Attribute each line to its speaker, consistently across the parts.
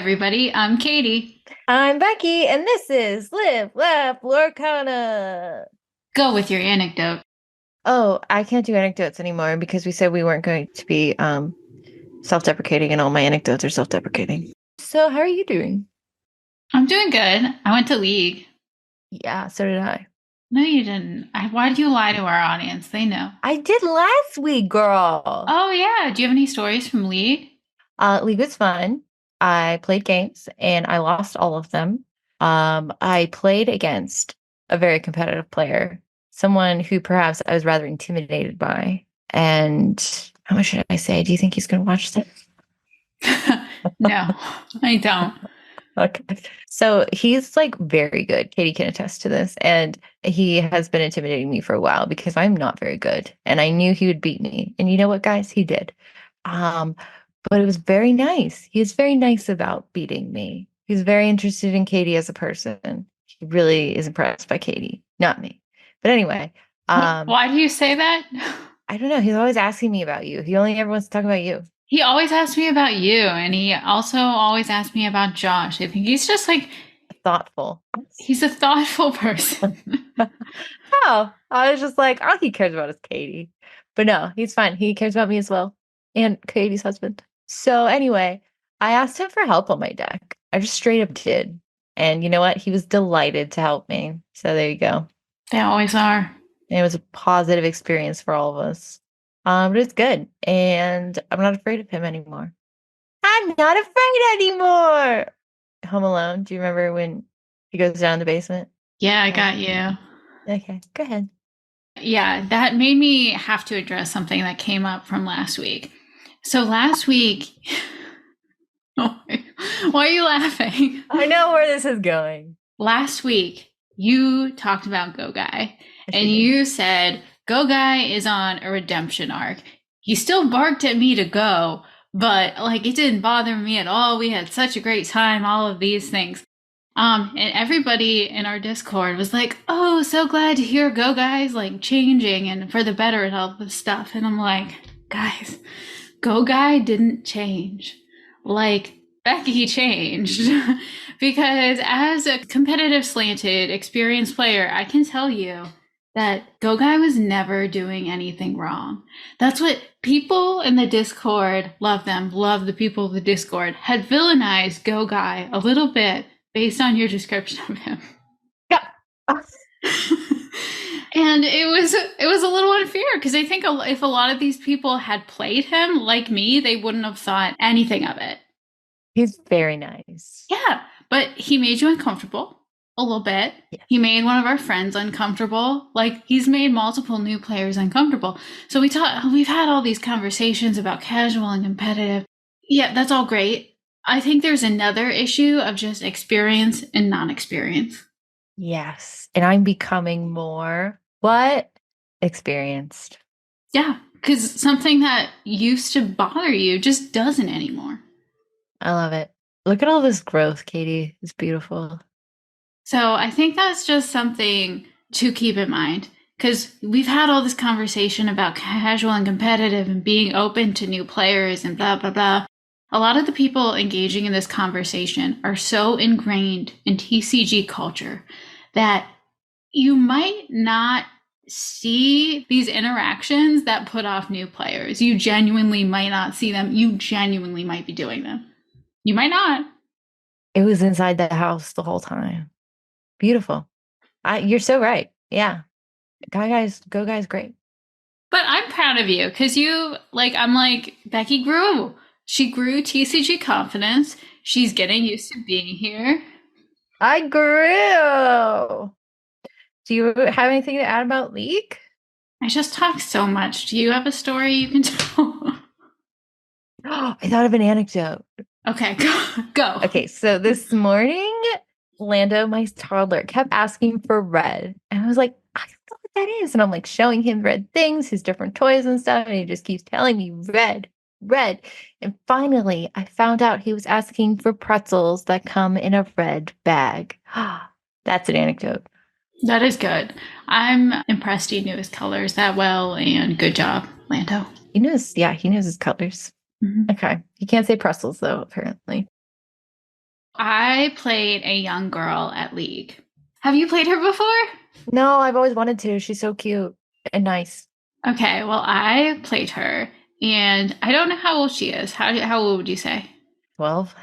Speaker 1: everybody. I'm Katie.
Speaker 2: I'm Becky, and this is Live, Laugh, Lorcana.
Speaker 1: Go with your anecdote.
Speaker 2: Oh, I can't do anecdotes anymore because we said we weren't going to be self-deprecating, and all my anecdotes are self-deprecating. So, how are you doing?
Speaker 1: I'm doing good. I went to League.
Speaker 2: Yeah, so did I.
Speaker 1: No, you didn't. Why did you lie to our audience? They know.
Speaker 2: I did last week, girl.
Speaker 1: Oh, yeah. Do you have any stories from League?
Speaker 2: League was fun. I played games and I lost all of them. I played against a very competitive player, someone who perhaps I was rather intimidated by. And how much should I say? Do you think he's going to watch this?
Speaker 1: No, I don't.
Speaker 2: Okay. So he's like very good. Katie can attest to this. And he has been intimidating me for a while because I'm not very good. And I knew he would beat me. And you know what, guys? He did. Um, but it was very nice. He was very nice about beating me. He's very interested in Katie as a person. He really is impressed by Katie, not me. But anyway,
Speaker 1: Why do you say that?
Speaker 2: I don't know. He's always asking me about you. He only ever wants to talk about you.
Speaker 1: He always asks me about you, and he also always asks me about Josh. I think he's just like,
Speaker 2: Thoughtful.
Speaker 1: he's a thoughtful person.
Speaker 2: Oh, I was just like, all he cares about is Katie. But no, he's fine. He cares about me as well. And Katie's husband. So anyway, I asked him for help on my deck. I just straight up did. And you know what? He was delighted to help me. So there you go.
Speaker 1: They always are.
Speaker 2: And it was a positive experience for all of us. But it's good. And I'm not afraid of him anymore. I'm not afraid anymore. Home Alone. Do you remember when he goes down the basement?
Speaker 1: Yeah, I got you.
Speaker 2: Okay, go ahead.
Speaker 1: Yeah, that made me have to address something that came up from last week. So last week, why are you laughing?
Speaker 2: I know where this is going.
Speaker 1: Last week, you talked about Go Guy,
Speaker 2: Yes,
Speaker 1: and
Speaker 2: we did.
Speaker 1: you said Go Guy is on a redemption arc. He still barked at me to go, but like it didn't bother me at all. We had such a great time, all of these things. And everybody in our Discord was like, "Oh, so glad to hear Go Guy's like changing and for the better and all this stuff." And I'm like, guys, Go Guy didn't change. Like Becky changed. Because as a competitive slanted experienced player, I can tell you that Go Guy was never doing anything wrong. That's what people in the Discord love the people of the Discord, had villainized Go Guy a little bit based on your description of him.
Speaker 2: Yeah.
Speaker 1: And it was a little unfair because I think if a lot of these people had played him like me, they wouldn't have thought anything of it.
Speaker 2: He's very nice.
Speaker 1: Yeah, but he made you uncomfortable a little bit.
Speaker 2: Yeah.
Speaker 1: He made one of our friends uncomfortable. Like he's made multiple new players uncomfortable. So we've had all these conversations about casual and competitive. Yeah, that's all great. I think there's another issue of just experience and non-experience.
Speaker 2: Yes. And I'm becoming more what? Experienced.
Speaker 1: Yeah, because something that used to bother you just doesn't anymore.
Speaker 2: I love it. Look at all this growth, Katie. It's beautiful.
Speaker 1: So I think that's just something to keep in mind because we've had all this conversation about casual and competitive and being open to new players and blah, blah, blah. A lot of the people engaging in this conversation are so ingrained in TCG culture that you might not see these interactions that put off new players. You genuinely might not see them. You genuinely might be doing them. You might not.
Speaker 2: It was inside the house the whole time. Beautiful. You're so right. Yeah. Go guys, great.
Speaker 1: But I'm proud of you because I'm like, Becky grew. She grew TCG confidence. She's getting used to being here.
Speaker 2: I grew. Do you have anything to add about League?
Speaker 1: I just talk so much. Do you have a story you can tell?
Speaker 2: I thought of an anecdote.
Speaker 1: Okay, go.
Speaker 2: Okay, so this morning, Lando, my toddler, kept asking for red. And I was like, I don't know what that is. And I'm like showing him red things, his different toys and stuff. And he just keeps telling me red, red. And finally, I found out he was asking for pretzels that come in a red bag. That's an anecdote.
Speaker 1: That is good. I'm impressed he knew his colors that well, and good job, Lando.
Speaker 2: He knows his colors.
Speaker 1: Mhm.
Speaker 2: Okay. He can't say pretzels, though, apparently.
Speaker 1: I played a young girl at League. Have you played her before?
Speaker 2: No, I've always wanted to. She's so cute and nice.
Speaker 1: Okay, well, I played her, and I don't know how old she is. How old would you say?
Speaker 2: 12.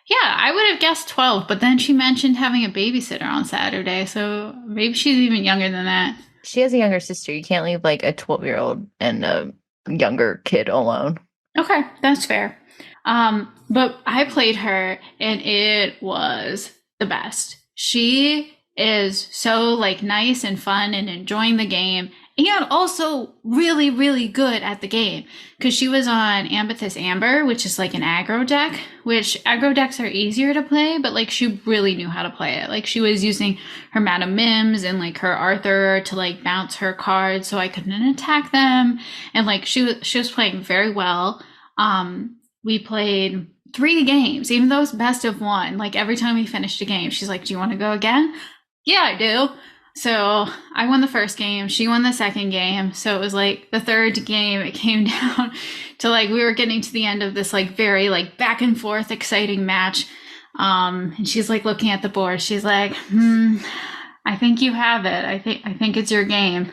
Speaker 1: Yeah, I would have guessed 12, but then she mentioned having a babysitter on Saturday, so maybe she's even younger than that.
Speaker 2: She has a younger sister. You can't leave like a 12-year-old and a younger kid alone.
Speaker 1: Okay, that's fair. But I played her and it was the best. She is so like nice and fun and enjoying the game and also really, really good at the game because she was on Amethyst Amber, which is like an aggro deck, which aggro decks are easier to play, but like she really knew how to play it. Like she was using her Madam Mims and like her Arthur to like bounce her cards so I couldn't attack them. And like she was playing very well. We played 3 games, even though it's best of one. Like every time we finished a game, she's like, "Do you want to go again?" Yeah, I do. So I won the first game. She won the second game. So it was like the third game. It came down to like we were getting to the end of this like very like back and forth exciting match. And she's like looking at the board. She's like, I think you have it. I think it's your game."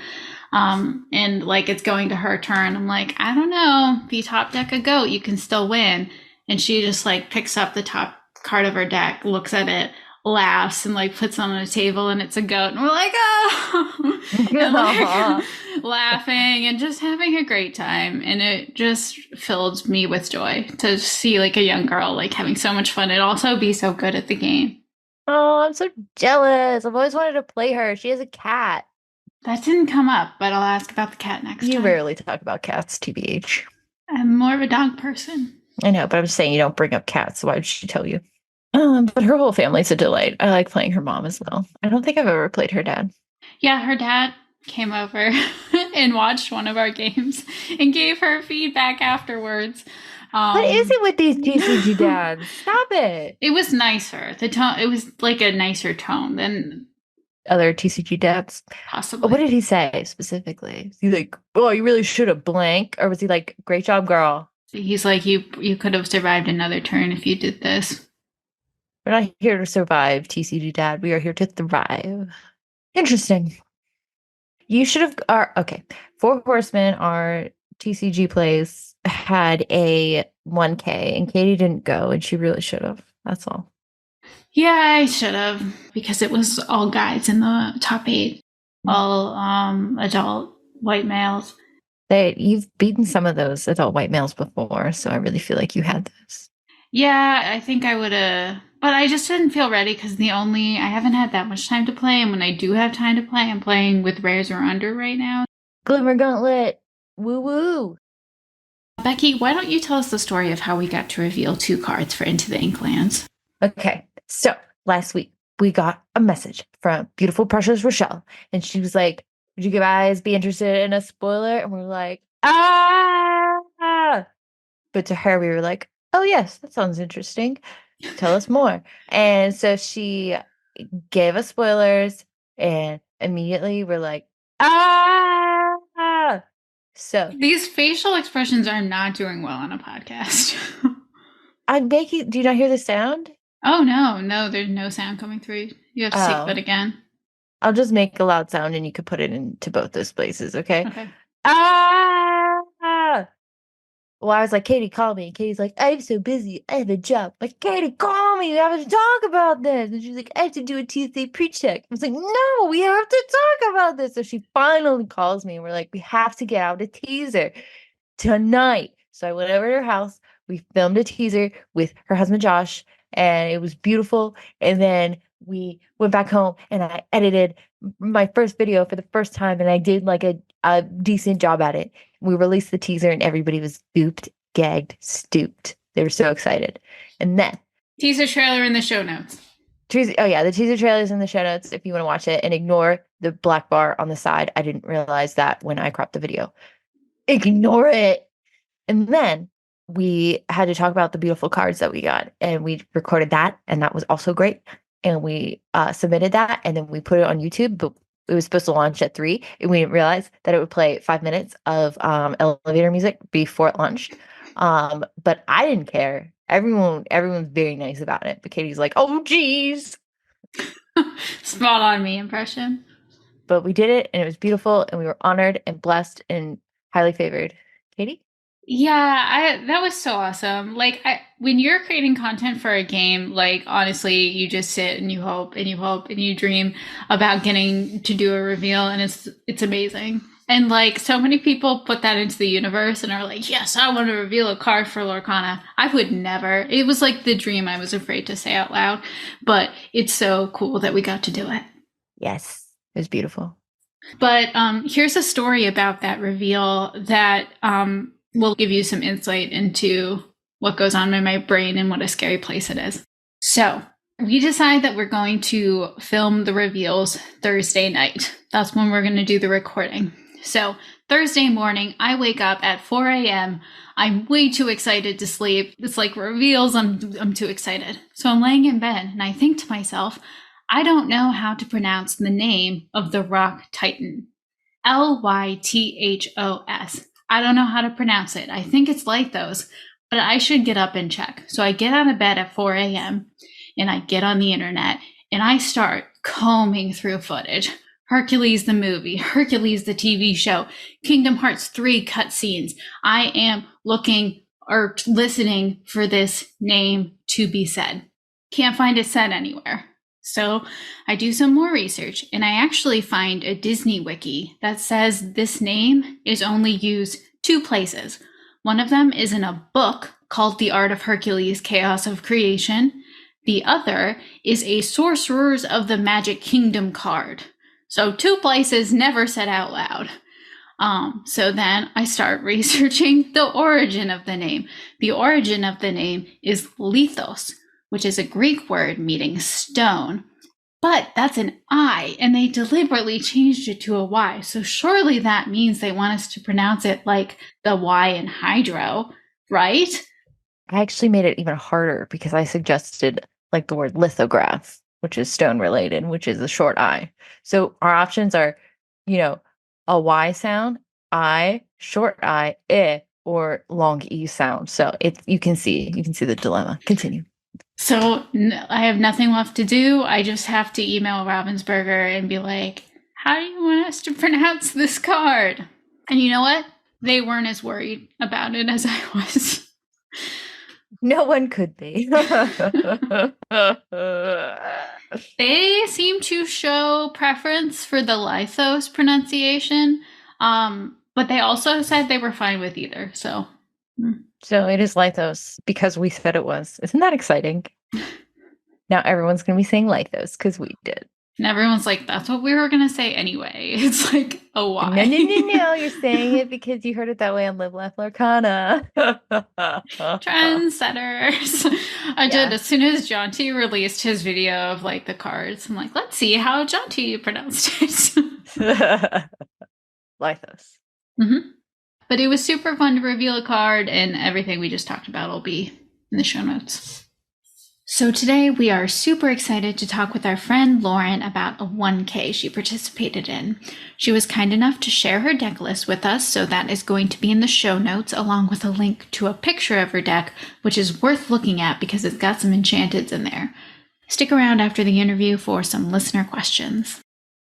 Speaker 1: And like it's going to her turn. I'm like, I don't know. If you top deck a goat, you can still win. And she just like picks up the top card of her deck, looks at it, laughs, and like puts it on the table, and it's a goat. And we're like, oh, and like laughing and just having a great time. And it just filled me with joy to see like a young girl like having so much fun and also be so good at the game.
Speaker 2: Oh, I'm so jealous. I've always wanted to play her. She has a cat.
Speaker 1: That didn't come up, but I'll ask about the cat next
Speaker 2: You
Speaker 1: time.
Speaker 2: rarely talk about cats, TBH.
Speaker 1: I'm more of a dog person.
Speaker 2: I know, but I'm just saying you don't bring up cats. So why would she tell you? But her whole family's a delight. I like playing her mom as well. I don't think I've ever played her dad.
Speaker 1: Yeah, her dad came over and watched one of our games and gave her feedback afterwards.
Speaker 2: What is
Speaker 1: Um,
Speaker 2: it with these TCG dads? Stop it.
Speaker 1: it was nicer. The tone, it was like a nicer tone than
Speaker 2: Other TCG dads. What
Speaker 1: possibly.
Speaker 2: did he say specifically? Is he like, oh, you really should have blank? Or was he like, great job, girl?
Speaker 1: He's like, you could have survived another turn if you did this.
Speaker 2: We're not here to survive, TCG dad. We are here to thrive. Interesting. You should have. Okay. Four Horsemen, our TCG plays, had a 1K, and Katie didn't go, and she really should have. That's all.
Speaker 1: Yeah, I should have because it was all guys in the top 8, all adult white males.
Speaker 2: You've beaten some of those adult white males before, so I really feel like you had this.
Speaker 1: Yeah, I think I would have, but I just didn't feel ready because I haven't had that much time to play, and when I do have time to play, I'm playing with rares or under right now.
Speaker 2: Glimmer Gauntlet. Woo woo.
Speaker 1: Becky, why don't you tell us the story of how we got to reveal 2 cards for Into the Inklands?
Speaker 2: Okay, so last week we got a message from beautiful, precious Rochelle, and she was like, "Would you guys be interested in a spoiler?" And we're like, "Ah!" But to her, we were like, "Oh yes, that sounds interesting. Tell us more." And so she gave us spoilers, and immediately we're like, "Ah!" So
Speaker 1: These facial expressions are not doing well on a podcast.
Speaker 2: I'm making. Do you not hear the sound?
Speaker 1: Oh no, there's no sound coming through. You have to say that
Speaker 2: Oh.
Speaker 1: again.
Speaker 2: I'll just make a loud sound and you could put it into both those places, okay?
Speaker 1: Okay.
Speaker 2: Ah! Well, I was like, Katie, call me. And Katie's like, I'm so busy. I have a job. I'm like, Katie, call me. We have to talk about this. And she's like, I have to do a Tuesday pre-check. I was like, no, we have to talk about this. So she finally calls me and we're like, we have to get out a teaser tonight. So I went over to her house. We filmed a teaser with her husband, Josh, and it was beautiful. And then we went back home and I edited my first video for the first time and I did like a decent job at it. We released the teaser and everybody was spooped, gagged, stooped. They were so excited. And then
Speaker 1: Teaser trailer in the show notes.
Speaker 2: oh yeah, the teaser trailer is in the show notes if you want to watch it and ignore the black bar on the side. I didn't realize that when I cropped the video. Ignore it. And then we had to talk about the beautiful cards that we got and we recorded that and that was also great. And we submitted that and then we put it on YouTube, but it was supposed to launch at 3 and we didn't realize that it would play 5 minutes of elevator music before it launched. But I didn't care Everyone's very nice about it, but Katie's like, oh geez.
Speaker 1: Spot on me impression.
Speaker 2: But we did it and it was beautiful and we were honored and blessed and highly favored. Katie?
Speaker 1: Yeah, I that was so awesome. Like when you're creating content for a game, like honestly, you just sit and you hope and you hope and you dream about getting to do a reveal and it's amazing. And like so many people put that into the universe and are like, "Yes, I want to reveal a card for Lorcana." I would never. It was like the dream I was afraid to say out loud, but it's so cool that we got to do it.
Speaker 2: Yes. It was beautiful.
Speaker 1: But here's a story about that reveal that will give you some insight into what goes on in my brain and what a scary place it is. So we decide that we're going to film the reveals Thursday night. That's when we're going to do the recording. So Thursday morning, I wake up at 4 a.m. I'm way too excited to sleep. It's like reveals. I'm too excited. So I'm laying in bed and I think to myself, I don't know how to pronounce the name of the rock titan. Lythos. I don't know how to pronounce it. I think it's Lythos, but I should get up and check. So I get out of bed at 4 a.m. and I get on the internet and I start combing through footage. Hercules the movie, Hercules the TV show, Kingdom Hearts 3 cutscenes. I am looking or listening for this name to be said. Can't find it said anywhere. So I do some more research and I actually find a Disney wiki that says this name is only used 2 places. One of them is in a book called The Art of Hercules, Chaos of Creation. The other is a Sorcerers of the Magic Kingdom card. So 2 places never said out loud. So then I start researching the origin of the name. The origin of the name is lithos, which is a Greek word meaning stone. But that's an I, and they deliberately changed it to a Y. So surely that means they want us to pronounce it like the Y in hydro, right?
Speaker 2: I actually made it even harder because I suggested like the word lithograph, which is stone related, which is a short I. So our options are, a Y sound, I, short I, or long E sound. So it's you can see the dilemma. Continue.
Speaker 1: So I have nothing left to do. I just have to email Ravensburger and be like, how do you want us to pronounce this card? And you know what? They weren't as worried about it as I was.
Speaker 2: No one could be.
Speaker 1: They seem to show preference for the lithos pronunciation, but they also said they were fine with either. So
Speaker 2: it is Lithos because we said it was. Isn't that exciting? Now everyone's going to be saying Lithos because we did.
Speaker 1: And everyone's like, that's what we were going to say anyway. It's like, oh, why?
Speaker 2: No. You're saying it because you heard it that way on Live Laugh Lorcana.
Speaker 1: Trendsetters. I did. As soon as Jonty released his video of like the cards, I'm like, let's see how Jonty pronounced it.
Speaker 2: Lithos.
Speaker 1: Mm-hmm. But it was super fun to reveal a card, and everything we just talked about will be in the show notes. So today we are super excited to talk with our friend Lauren about a 1K she participated in. She was kind enough to share her deck list with us, so that is going to be in the show notes along with a link to a picture of her deck, which is worth looking at because it's got some enchanteds in there. Stick around after the interview for some listener questions.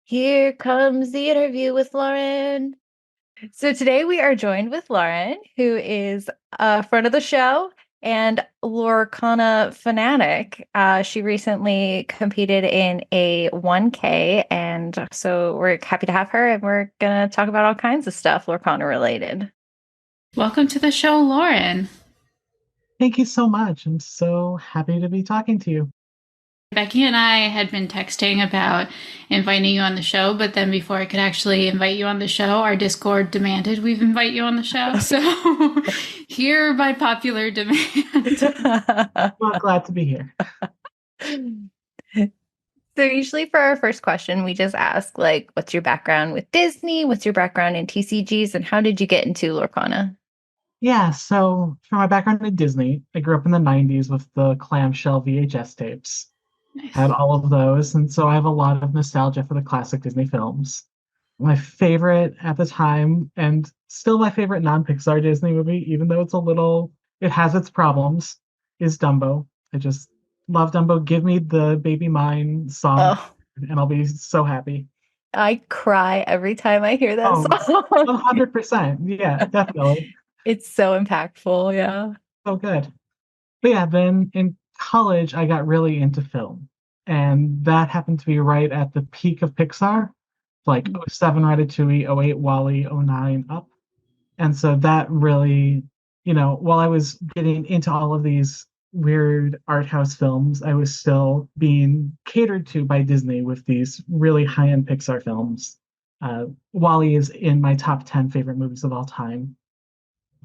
Speaker 2: Here comes the interview with Lauren. So today we are joined with Lauren, who is a friend of the show and Lorcana fanatic. She recently competed in a 1K, and so we're happy to have her, and we're going to talk about all kinds of stuff Lorcana related.
Speaker 1: Welcome to the show, Lauren.
Speaker 3: Thank you so much. I'm so happy to be talking to you.
Speaker 1: Becky and I had been texting about inviting you on the show, but then before I could actually invite you on the show, our Discord demanded we invite you on the show. So here by popular demand.
Speaker 3: Well, glad to be here.
Speaker 2: So usually for our first question, we just ask, like, what's your background with Disney? What's your background in TCGs? And how did you get into Lorcana?
Speaker 3: Yeah, so for my background in Disney, I grew up in the 90s with the clamshell VHS tapes.
Speaker 1: Nice.
Speaker 3: Had all of those, and so I have a lot of nostalgia for the classic Disney films. My favorite at the time, and still my favorite non-Pixar Disney movie, even though it has its problems, is Dumbo. I just love Dumbo. Give me the Baby Mine song,
Speaker 2: Oh,
Speaker 3: and I'll be so happy.
Speaker 2: I cry every time I hear that
Speaker 3: Oh,
Speaker 2: song.
Speaker 3: 100%. Yeah, definitely.
Speaker 2: It's so impactful. Yeah.
Speaker 3: So good. But yeah, then in college, I got really into film. And that happened to be right at the peak of Pixar, like '07 Ratatouille, '08 Wall-E, '09 Up. And so that really, while I was getting into all of these weird art house films, I was still being catered to by Disney with these really high-end Pixar films. Wall-E is in my top 10 favorite movies of all time.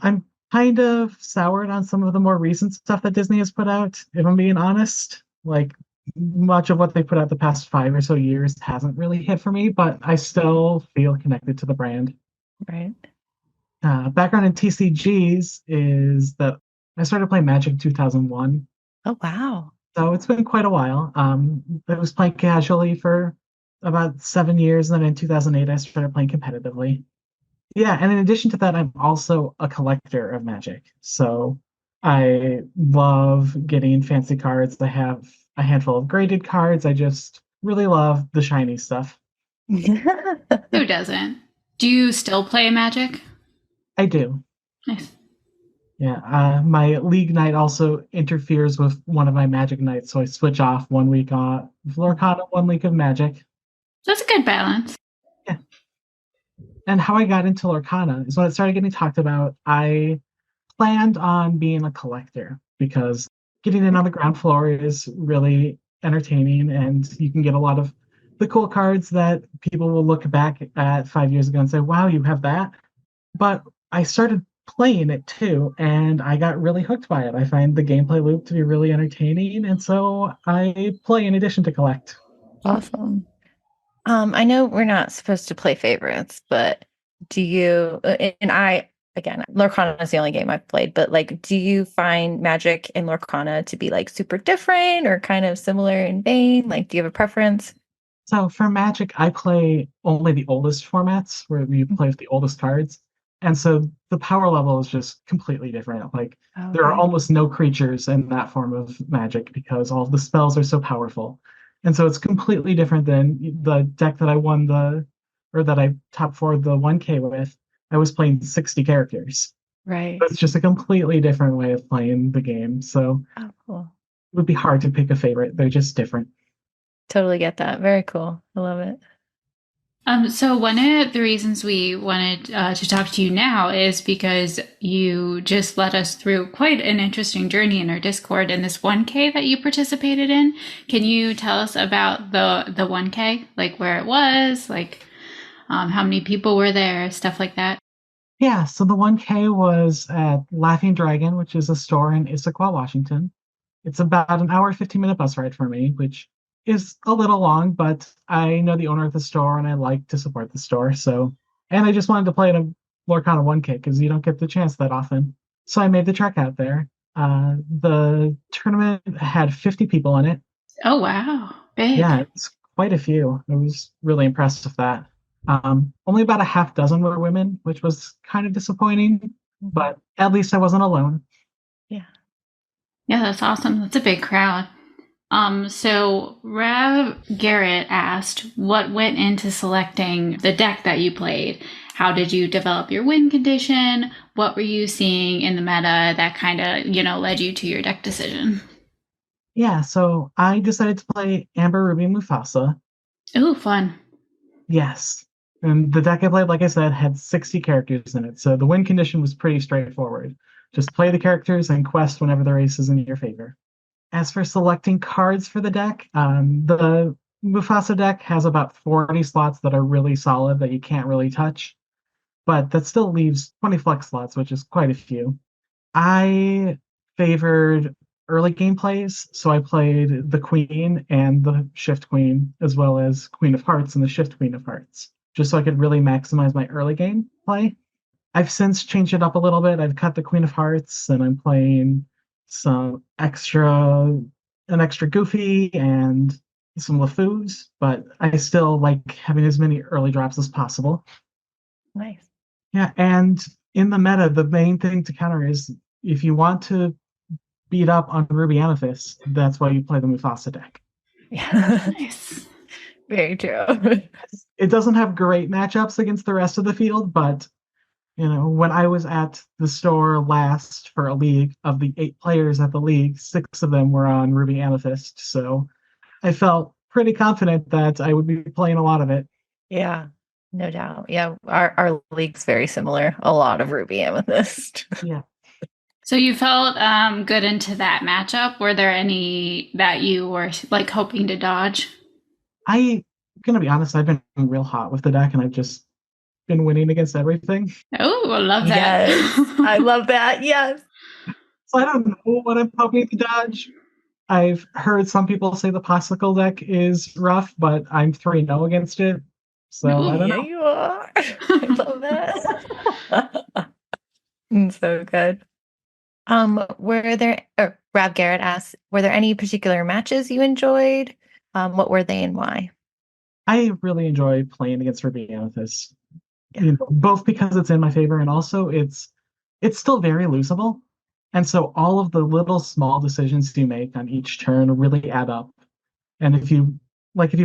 Speaker 3: I'm kind of soured on some of the more recent stuff that Disney has put out, if I'm being honest. Like, much of what they put out the past 5 or so years hasn't really hit for me, but I still feel connected to the brand.
Speaker 2: Right.
Speaker 3: Background in TCGs is that I started playing Magic 2001,
Speaker 2: Oh, wow.
Speaker 3: so it's been quite a while. I was playing casually for about 7 years, and then in 2008 I started playing competitively. Yeah, and in addition to that, I'm also a collector of Magic. So I love getting fancy cards. I have a handful of graded cards. I just really love the shiny stuff.
Speaker 1: Who doesn't? Do you still play Magic?
Speaker 3: I do.
Speaker 1: Nice.
Speaker 3: Yeah, my league night also interferes with one of my Magic nights, so I switch off 1 week on Lorcana, 1 week of Magic.
Speaker 1: That's a good balance.
Speaker 3: Yeah. And how I got into Lorcana is when it started getting talked about, I planned on being a collector because getting in on the ground floor is really entertaining and you can get a lot of the cool cards that people will look back at 5 years ago and say, wow, you have that. But I started playing it too, and I got really hooked by it. I find the gameplay loop to be really entertaining, and so I play in addition to collect.
Speaker 2: Awesome. I know we're not supposed to play favorites, but do you, and I, again, Lorcana is the only game I've played, but like, do you find Magic and Lorcana to be like super different or kind of similar in vein? Like, do you have a preference?
Speaker 3: So for Magic, I play only the oldest formats where you play with the oldest cards. And so the power level is just completely different. Like there are
Speaker 2: Okay.
Speaker 3: almost no creatures in that form of Magic because all of the spells are so powerful. And so it's completely different than the deck that I won or that I top four the 1K with. I was playing 60 characters.
Speaker 2: Right.
Speaker 3: It's just a completely different way of playing the game. So
Speaker 2: Oh, cool.
Speaker 3: it would be hard to pick a favorite. They're just different.
Speaker 2: Totally get that. Very cool. I love it.
Speaker 1: So one of the reasons we wanted to talk to you now is because you just led us through quite an interesting journey in our Discord in this 1K that you participated in. Can you tell us about the 1K, like where it was, like how many people were there, stuff like that?
Speaker 3: Yeah, so the 1K was at Laughing Dragon, which is a store in Issaquah, Washington. It's about an hour, 15-minute bus ride for me, which is a little long, but I know the owner of the store and I like to support the store. And I just wanted to play in a Lorcana 1K because you don't get the chance that often. So I made the trek out there. The tournament had 50 people in it.
Speaker 1: Oh, wow. Big.
Speaker 3: Yeah, it's quite a few. I was really impressed with that. Only about a half dozen were women, which was kind of disappointing, but at least I wasn't alone.
Speaker 2: Yeah.
Speaker 1: Yeah, that's awesome. That's a big crowd. So Rev Garrett asked what went into selecting the deck that you played. How did you develop your win condition? What were you seeing in the meta that kind of, led you to your deck decision?
Speaker 3: Yeah, so I decided to play Amber Ruby Mufasa.
Speaker 1: Ooh, fun.
Speaker 3: Yes. And the deck I played, like I said, had 60 characters in it. So the win condition was pretty straightforward. Just play the characters and quest whenever the race is in your favor. As for selecting cards for the deck, the Mufasa deck has about 40 slots that are really solid that you can't really touch, but that still leaves 20 flex slots, which is quite a few. I favored early game plays, so I played the Queen and the Shift Queen, as well as Queen of Hearts and the Shift Queen of Hearts, just so I could really maximize my early game play. I've since changed it up a little bit. I've cut the Queen of Hearts and I'm playing some an extra Goofy and some LeFous, but I still like having as many early drops as possible.
Speaker 2: Nice.
Speaker 3: Yeah, and in the meta, the main thing to counter is if you want to beat up on Ruby Amethyst, that's why you play the Mufasa deck.
Speaker 2: Yeah.
Speaker 1: Nice.
Speaker 2: Very true.
Speaker 3: It doesn't have great matchups against the rest of the field, but when I was at the store last for a league, of the 8 players at the league, 6 of them were on Ruby Amethyst. So I felt pretty confident that I would be playing a lot of it.
Speaker 2: Yeah, no doubt. Yeah, our league's very similar. A lot of Ruby Amethyst.
Speaker 3: Yeah.
Speaker 1: So you felt good into that matchup. Were there any that you were like hoping to dodge?
Speaker 3: I'm gonna be honest, I've been real hot with the deck and I've just been winning against everything.
Speaker 1: Oh, I love that.
Speaker 2: Yes, I love that. Yes.
Speaker 3: So I don't know what I'm hoping to dodge. I've heard some people say the Popsicle deck is rough, but I'm 3-0 against it. So I
Speaker 1: Ooh.
Speaker 3: don't
Speaker 2: Yeah,
Speaker 3: know.
Speaker 2: you are. I love that. So good. Were there, or Rav Garrett asks, were there any particular matches you enjoyed? What were they and why?
Speaker 3: I really enjoy playing against Ruby Amethyst.
Speaker 2: Yeah.
Speaker 3: Both because it's in my favor and also it's still very losable. And so all of the little small decisions you make on each turn really add up. And if you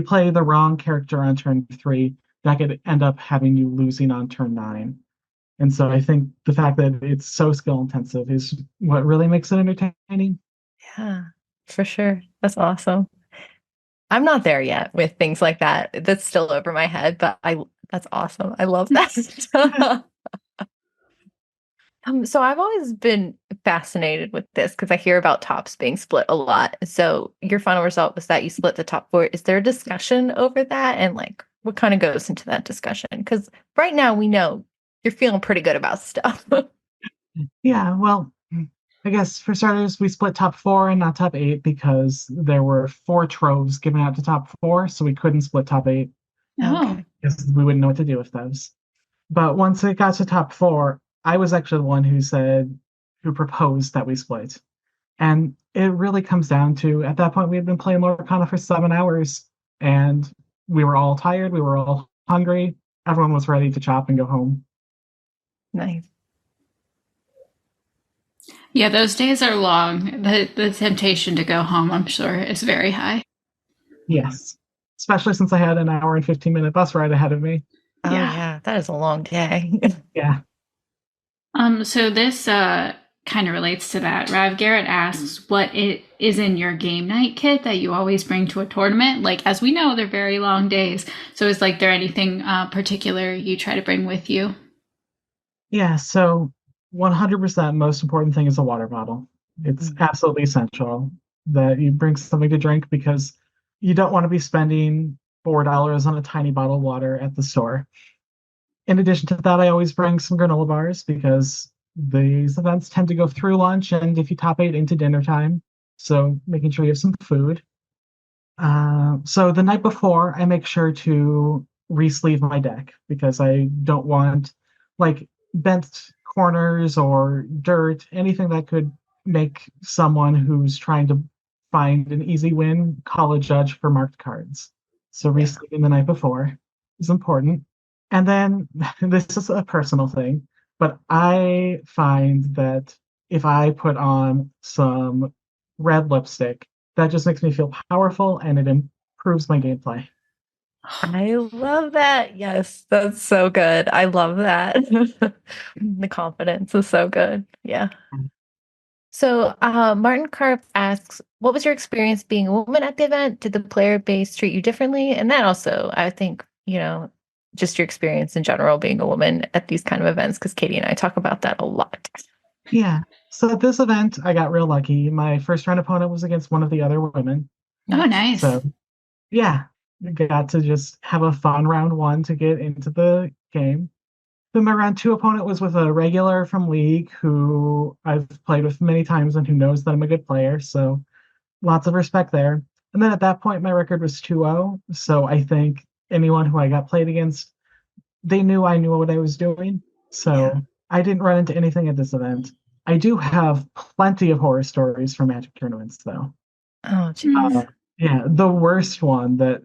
Speaker 3: play the wrong character on turn 3, that could end up having you losing on turn 9. And so I think the fact that it's so skill intensive is what really makes it entertaining.
Speaker 2: Yeah, for sure. That's awesome. I'm not there yet with things like that. That's still over my head, but that's awesome. I love that. So I've always been fascinated with this because I hear about tops being split a lot. So your final result was that you split the top 4. Is there a discussion over that? And like what kind of goes into that discussion? Because right now we know you're feeling pretty good about stuff.
Speaker 3: Yeah, well, I guess for starters, we split top 4 and not top 8 because there were 4 troves given out to top 4, so we couldn't split top 8
Speaker 1: Oh.
Speaker 2: Okay.
Speaker 3: because we wouldn't know what to do with those. But once it got to top 4, I was actually the one who proposed that we split. And it really comes down to, at that point, we had been playing Lorcana for 7 hours, and we were all tired, we were all hungry, everyone was ready to chop and go home.
Speaker 2: Nice.
Speaker 1: Yeah, those days are long. The temptation to go home, I'm sure, is very high.
Speaker 3: Yes. Especially since I had an hour and 15-minute bus ride ahead of me.
Speaker 2: Oh
Speaker 1: Yeah.
Speaker 2: yeah, that is a long day.
Speaker 3: Yeah.
Speaker 1: So this kind of relates to that. Rav Garrett asks what it is in your game night kit that you always bring to a tournament. Like, as we know, they're very long days. So is there anything particular you try to bring with you?
Speaker 3: Yeah, so 100% most important thing is a water bottle. It's absolutely essential that you bring something to drink because you don't want to be spending $4 on a tiny bottle of water at the store. In addition to that, I always bring some granola bars because these events tend to go through lunch and if you top 8 into dinner time, so making sure you have some food. So the night before, I make sure to re-sleeve my deck because I don't want like bent corners or dirt, anything that could make someone who's trying to find an easy win call a judge for marked cards. So
Speaker 2: Yeah.
Speaker 3: re-sleeving the night before is important. And then this is a personal thing, but I find that if I put on some red lipstick, that just makes me feel powerful and it improves my gameplay.
Speaker 2: I love that. Yes, that's so good. I love that. The confidence is so good. Yeah. So, Martin Karp asks, what was your experience being a woman at the event? Did the player base treat you differently? And that also, I think, just your experience in general being a woman at these kind of events, because Katie and I talk about that a lot.
Speaker 3: Yeah. So at this event, I got real lucky. My first round opponent was against one of the other women.
Speaker 1: Oh, nice.
Speaker 3: So, yeah, I got to just have a fun round 1 to get into the game. Then my round 2 opponent was with a regular from League who I've played with many times and who knows that I'm a good player. So lots of respect there. And then at that point, my record was 2-0. So I think anyone who I got played against, they knew I knew what I was doing. So
Speaker 2: Yeah.
Speaker 3: I didn't run into anything at this event. I do have plenty of horror stories from Magic tournaments, though.
Speaker 2: Oh, geez.
Speaker 3: Yeah, the worst one that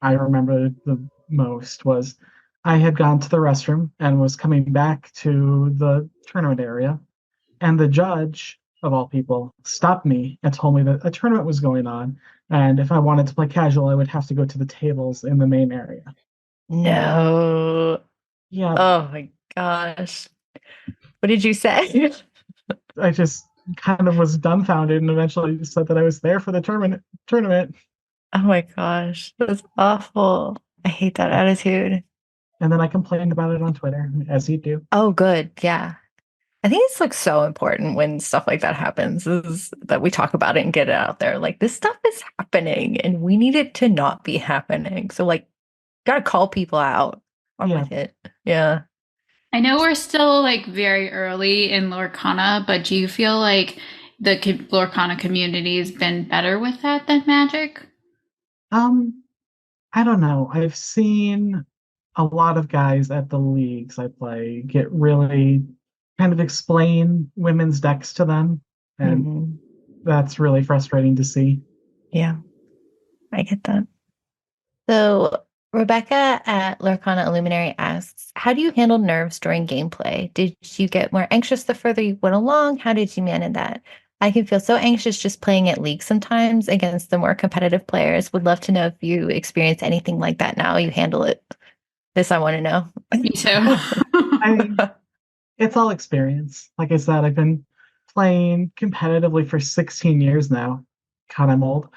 Speaker 3: I remember the most was I had gone to the restroom and was coming back to the tournament area, and the judge of all people, stopped me and told me that a tournament was going on. And if I wanted to play casual, I would have to go to the tables in the main area.
Speaker 2: No.
Speaker 3: Yeah,
Speaker 2: Oh my gosh. What did you say?
Speaker 3: I just kind of was dumbfounded and eventually said that I was there for the tournament.
Speaker 2: Oh my gosh. That's awful. I hate that attitude.
Speaker 3: And then I complained about it on Twitter, as you do.
Speaker 2: Oh, good. Yeah. I think it's like so important when stuff like that happens is that we talk about it and get it out there. Like this stuff is happening and we need it to not be happening. So like gotta call people out. I'm
Speaker 3: Yeah.
Speaker 2: with it. Yeah.
Speaker 1: I know we're still like very early in Lorcana, but do you feel like the Lorcana community has been better with that than Magic?
Speaker 3: Um, I don't know. I've seen a lot of guys at the leagues I play get really kind of explain women's decks to them, and
Speaker 2: Mhm.
Speaker 3: that's really frustrating to see.
Speaker 2: Yeah. I get that. So Rebecca at Lorcana Illuminary asks, how do you handle nerves during gameplay? Did you get more anxious the further you went along? How did you manage that? I can feel so anxious just playing at League sometimes against the more competitive players. Would love to know if you experience anything like that now. You handle it. This I want to know.
Speaker 1: Me too.
Speaker 3: I It's all experience. Like I said, I've been playing competitively for 16 years now. God, I'm old.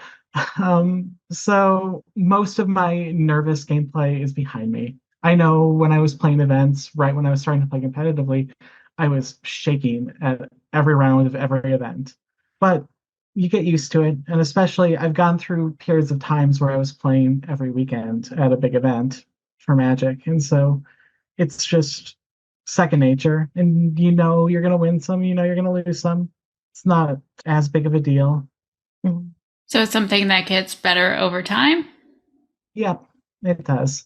Speaker 3: So most of my nervous gameplay is behind me. I know when I was playing events, right when I was starting to play competitively, I was shaking at every round of every event. But you get used to it. And especially, I've gone through periods of times where I was playing every weekend at a big event for Magic. And so it's just second nature. And you know you're going to win some, you know you're going to lose some. It's not as big of a deal.
Speaker 2: Mhm.
Speaker 1: So it's something that gets better over time?
Speaker 3: Yep, it does.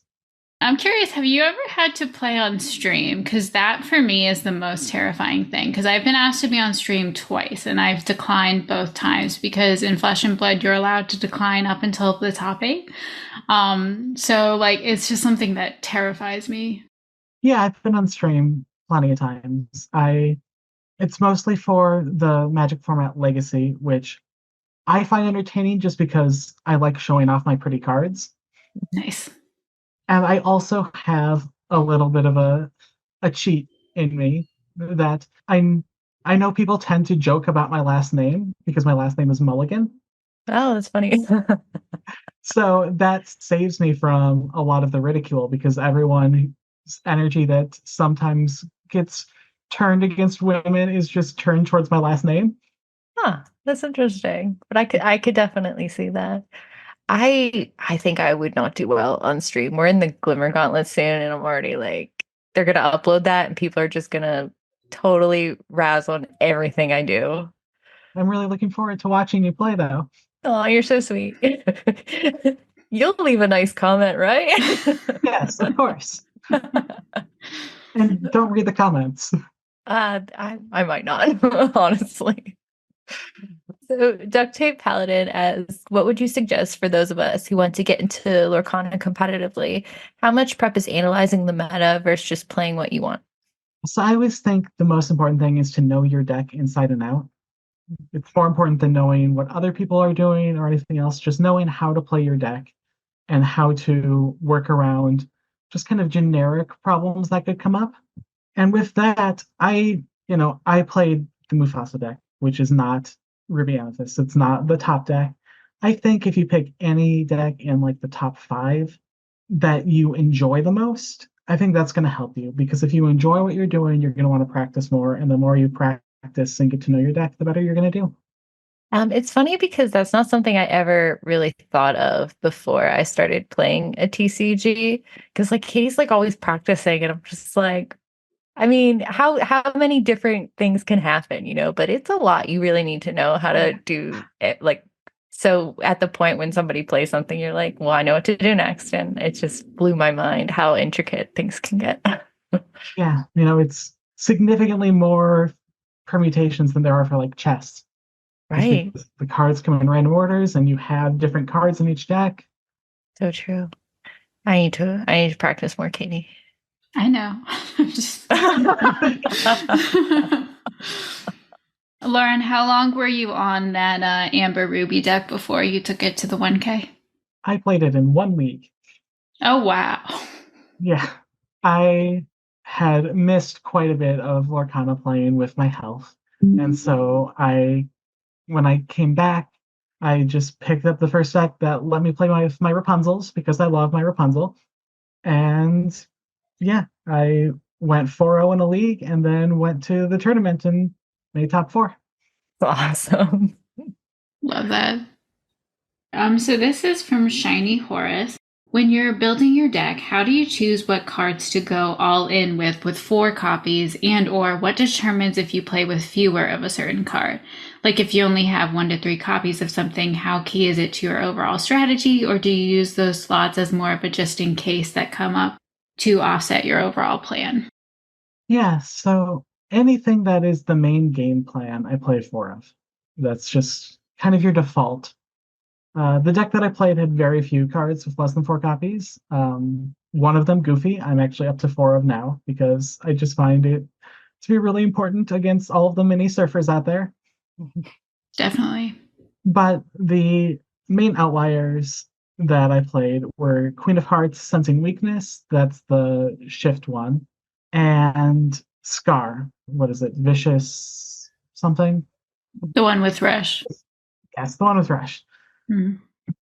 Speaker 1: I'm curious, have you ever had to play on stream? Because that for me is the most terrifying thing. Because I've been asked to be on stream twice and I've declined both times because in Flesh and Blood, you're allowed to decline up until the top eight. So, like, it's just something that terrifies me.
Speaker 3: Yeah, I've been on stream plenty of times. It's mostly for the Magic format Legacy, which I find entertaining just because I like showing off my pretty cards.
Speaker 1: Nice.
Speaker 3: And I also have a little bit of a cheat in me that I know people tend to joke about my last name because my last name is Mulligan.
Speaker 2: Oh, that's funny.
Speaker 3: So that saves me from a lot of the ridicule because everyone's energy that sometimes gets turned against women is just turned towards my last name.
Speaker 2: Huh, that's interesting. But I could definitely see that. I think I would not do well on stream. We're in the Glimmer Gauntlet soon, and I'm already like, they're gonna upload that, and people are just gonna totally razz on everything I do.
Speaker 3: I'm really looking forward to watching you play, though.
Speaker 2: Oh, you're so sweet. You'll leave a nice comment, right?
Speaker 3: Yes, of course. And don't read the comments.
Speaker 2: I might not, honestly. So, Duct Tape Paladin asks, what would you suggest for those of us who want to get into Lorcana competitively? How much prep is analyzing the meta versus just playing what you want?
Speaker 3: So I always think the most important thing is to know your deck inside and out. It's more important than knowing what other people are doing or anything else. Just knowing how to play your deck and how to work around just kind of generic problems that could come up. And with that, I played the Mufasa deck, which is not Ruby Amethyst. It's not the top deck. I think if you pick any deck in like the top five that you enjoy the most, I think that's going to help you because if you enjoy what you're doing, you're going to want to practice more. And the more you practice and get to know your deck, the better you're going to do.
Speaker 2: It's funny because that's not something I ever really thought of before I started playing a TCG. Because like Katie's like always practicing, and I'm just like, I mean, how many different things can happen, But it's a lot. You really need to know how to do it. Like, so at the point when somebody plays something, you're like, well, I know what to do next, and it just blew my mind how intricate things can get.
Speaker 3: Yeah, it's significantly more permutations than there are for like chess. Just
Speaker 2: Right.
Speaker 3: because the cards come in random orders and you have different cards in each deck.
Speaker 2: So true. I need to practice more, Katie.
Speaker 1: I know. Just... Lauren, how long were you on that Amber Ruby deck before you took it to the 1K?
Speaker 3: I played it in 1 week.
Speaker 1: Oh, wow.
Speaker 3: Yeah, I had missed quite a bit of Lorcana playing with my health. And so when I came back, I just picked up the first deck that let me play my Rapunzels because I love my Rapunzel. And yeah, I went 4-0 in a league and then went to the tournament and made top four.
Speaker 2: Awesome.
Speaker 1: Love that. So this is from Shiny Horus. When you're building your deck, how do you choose what cards to go all in with 4 copies, and or what determines if you play with fewer of a certain card? Like if you only have 1 to 3 copies of something, how key is it to your overall strategy, or do you use those slots as more of a just in case that come up to offset your overall plan?
Speaker 3: Yeah, so anything that is the main game plan, I play four of. That's just kind of your default. The deck that I played had very few cards with less than 4 copies. One of them, Goofy, I'm actually up to 4 of now because I just find it to be really important against all of the mini surfers out there.
Speaker 1: Definitely.
Speaker 3: But the main outliers that I played were Queen of Hearts, Sensing Weakness, that's the shift one, and Scar. What is it? Vicious something?
Speaker 1: The one with Rush.
Speaker 3: Yes, the one with Rush.
Speaker 1: Mm.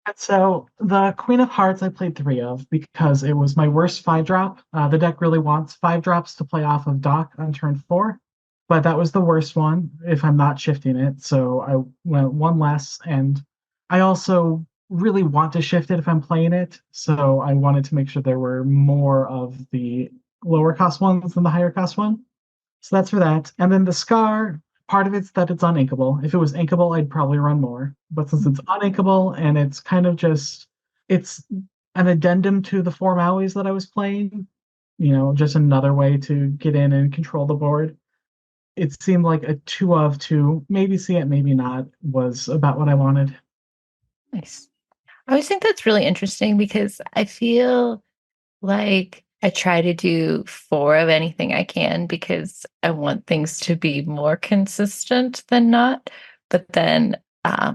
Speaker 3: And so the Queen of Hearts I played 3 of because it was my worst 5-drop. The deck really wants 5 drops to play off of Dock on turn 4, but that was the worst one if I'm not shifting it. So I went one less, and I also really want to shift it if I'm playing it. So I wanted to make sure there were more of the lower cost ones than the higher cost one. So that's for that. And then the Scar, part of it's that it's uninkable. If it was inkable, I'd probably run more. But since it's uninkable and it's kind of just it's an addendum to the 4 Mauis that I was playing, just another way to get in and control the board. It seemed like a 2 of 2, maybe see it, maybe not, was about what I wanted.
Speaker 2: Nice. I always think that's really interesting because I feel like I try to do 4 of anything I can because I want things to be more consistent than not. But then,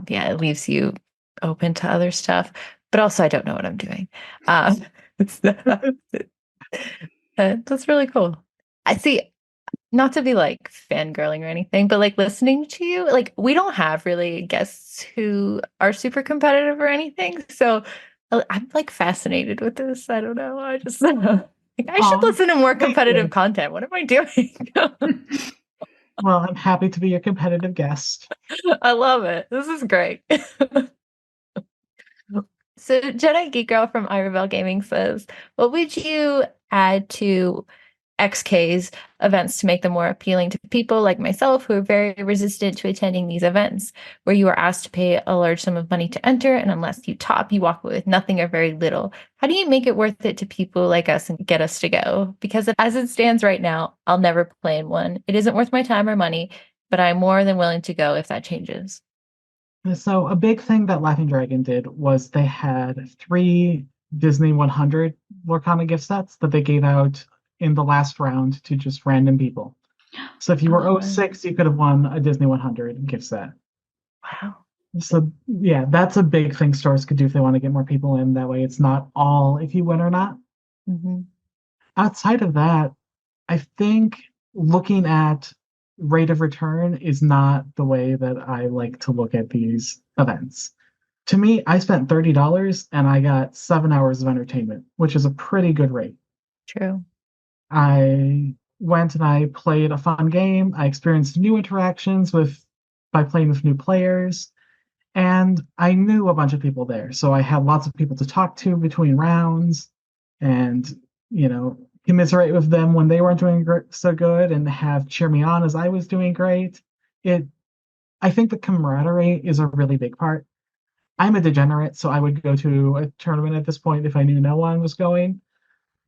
Speaker 2: yeah, it leaves you open to other stuff. But also, I don't know what I'm doing. It's, that's really cool. I see. Not to be like fangirling or anything, but like listening to you, like we don't have really guests who are super competitive or anything. So I'm like fascinated with this. I don't know. I just like I should
Speaker 3: Aw,
Speaker 2: listen to more
Speaker 3: thank
Speaker 2: competitive
Speaker 3: you.
Speaker 2: content. What am I doing?
Speaker 3: Well, I'm happy to be your competitive guest.
Speaker 2: I love it. This is great. So Jedi Geek Girl from iRebel Gaming says, what would you add to XK's events to make them more appealing to people like myself who are very resistant to attending these events, where you are asked to pay a large sum of money to enter, and unless you top, you walk away with nothing or very little? How do you make it worth it to people like us and get us to go? Because as it stands right now, I'll never play in one. It isn't worth my time or money, but I'm more than willing to go if that changes.
Speaker 3: So a big thing that Laughing Dragon did was they had 3 Disney 100 Lorcana gift sets that they gave out in the last round to just random people. So if you were
Speaker 2: Oh,
Speaker 3: 06, you could have won a Disney 100 gift set.
Speaker 2: wow.
Speaker 3: So yeah, that's a big thing stores could do if they want to get more people in. That way it's not all if you win or not.
Speaker 2: Mm-hmm.
Speaker 3: Outside of that, I think looking at rate of return is not the way that I like to look at these events. To me, I spent $30 and I got 7 hours of entertainment, which is a pretty good rate.
Speaker 2: True.
Speaker 3: I went and I played a fun game. I experienced new interactions with by playing with new players, and I knew a bunch of people there. So I had lots of people to talk to between rounds and, commiserate with them when they weren't doing so good and have cheer me on as I was doing great. It I think the camaraderie is a really big part. I'm a degenerate, so I would go to a tournament at this point if I knew no one was going.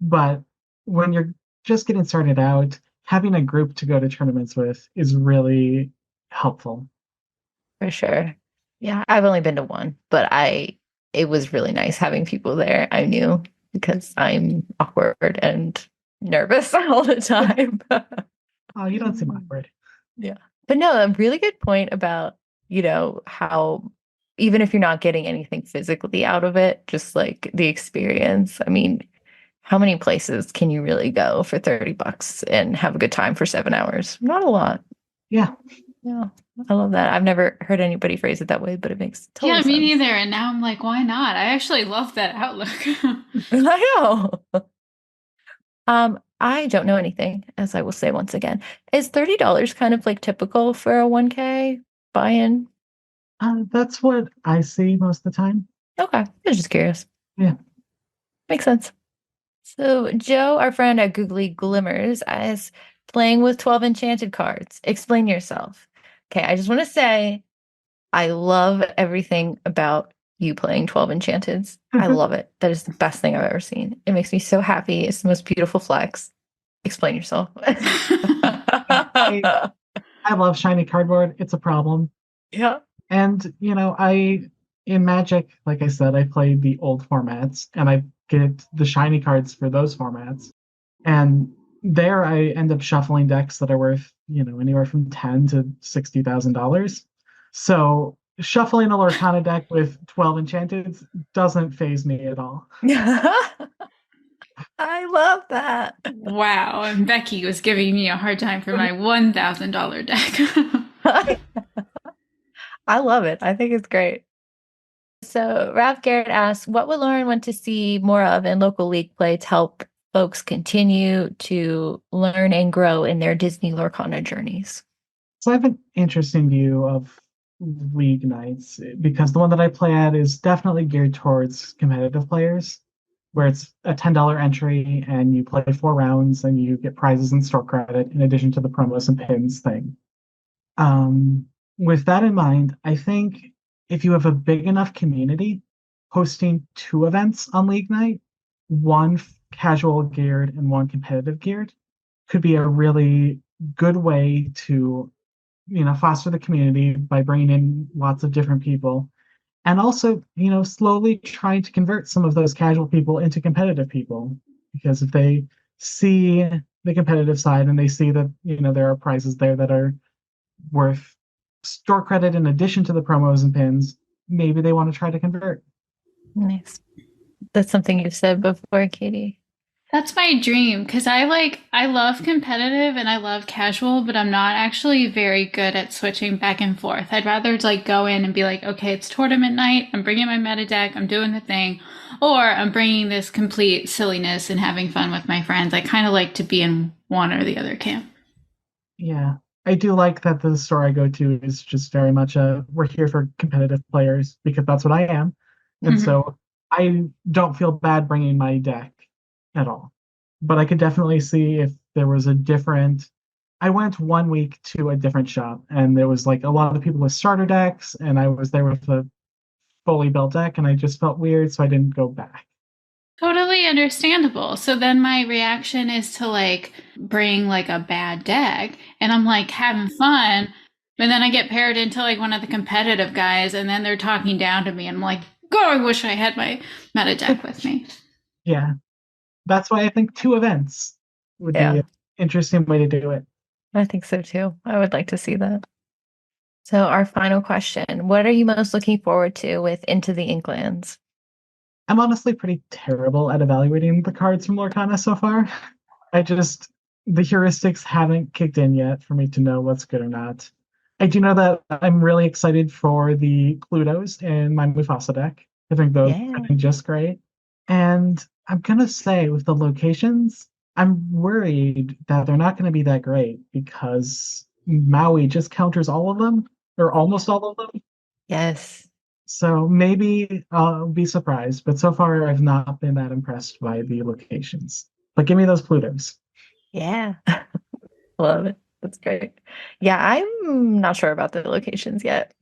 Speaker 3: But when you're just getting started out, having a group to go to tournaments with is really helpful.
Speaker 2: For sure. Yeah, I've only been to one, but it was really nice having people there I knew because I'm awkward and nervous all the time.
Speaker 3: Oh, you don't seem awkward.
Speaker 2: Yeah. But no, a really good point about, how even if you're not getting anything physically out of it, just like the experience. I mean, how many places can you really go for $30 and have a good time for 7 hours? Not a lot.
Speaker 3: Yeah.
Speaker 2: Yeah. I love that. I've never heard anybody phrase it that way, but it makes total
Speaker 1: Yeah,
Speaker 2: sense.
Speaker 1: me neither. And now I'm like, why not? I actually love that outlook.
Speaker 2: I know. I don't know anything, as I will say once again. Is $30 kind of like typical for a 1K buy-in?
Speaker 3: That's what I see most of the time.
Speaker 2: Okay. I was just curious.
Speaker 3: Yeah.
Speaker 2: Makes sense. So Joe, our friend at Googly Glimmers, is playing with 12 enchanted cards. Explain yourself. Okay, I just want to say I love everything about you playing 12 enchanteds. I love it. That is the best thing I've ever seen. It makes me so happy. It's the most beautiful flex. Explain yourself.
Speaker 3: I love shiny cardboard. It's a problem.
Speaker 2: Yeah.
Speaker 3: And, in Magic, like I said, I play the old formats and I get the shiny cards for those formats. And there I end up shuffling decks that are worth, anywhere from ten to $60,000. So shuffling a Lorcana deck with 12 enchanteds doesn't phase me at all.
Speaker 2: I love that.
Speaker 1: Wow. And Becky was giving me a hard time for my $1,000 deck.
Speaker 2: I love it. I think it's great. So Ralph Garrett asks, what would Lauren want to see more of in local league play to help folks continue to learn and grow in their Disney Lorcana journeys?
Speaker 3: So I have an interesting view of league nights because the one that I play at is definitely geared towards competitive players, where it's a $10 entry and you play 4 rounds and you get prizes and store credit in addition to the promos and pins thing. With that in mind, I think if you have a big enough community, hosting 2 events on League Night, one casual geared and one competitive geared, could be a really good way to, foster the community by bringing in lots of different people. And also, slowly trying to convert some of those casual people into competitive people. Because if they see the competitive side and they see that, there are prizes there that are worth store credit in addition to the promos and pins, maybe they want to try to convert.
Speaker 2: Nice. That's something you've said before, Katie.
Speaker 1: That's my dream because I love competitive and I love casual, but I'm not actually very good at switching back and forth. I'd rather like go in and be like, okay, it's tournament night. I'm bringing my meta deck. I'm doing the thing, or I'm bringing this complete silliness and having fun with my friends. I kind of like to be in one or the other camp.
Speaker 3: Yeah, I do like that the store I go to is just very much we're here for competitive players because that's what I am. And so I don't feel bad bringing my deck at all. But I could definitely see if there was a different. I went one week to a different shop, and there was like a lot of people with starter decks, and I was there with a fully built deck, and I just felt weird, so I didn't go back.
Speaker 1: Totally understandable. So then my reaction is to like bring like a bad deck and I'm like having fun. But then I get paired into like one of the competitive guys and then they're talking down to me. And I'm like, oh, I wish I had my meta deck with me.
Speaker 3: Yeah. That's why I think 2 events would be an interesting way to do it.
Speaker 2: I think so too. I would like to see that. So our final question, what are you most looking forward to with Into the Inklands?
Speaker 3: I'm honestly pretty terrible at evaluating the cards from Lorcana so far. The heuristics haven't kicked in yet for me to know what's good or not. I do know that I'm really excited for the Cluedos in my Mufasa deck. I think those are just great. And I'm going to say with the locations, I'm worried that they're not going to be that great because Maui just counters all of them, or almost all of them.
Speaker 2: Yes.
Speaker 3: So maybe I'll be surprised, but so far I've not been that impressed by the locations. But give me those Plutos.
Speaker 2: Yeah. Love it. That's great. Yeah, I'm not sure about the locations yet.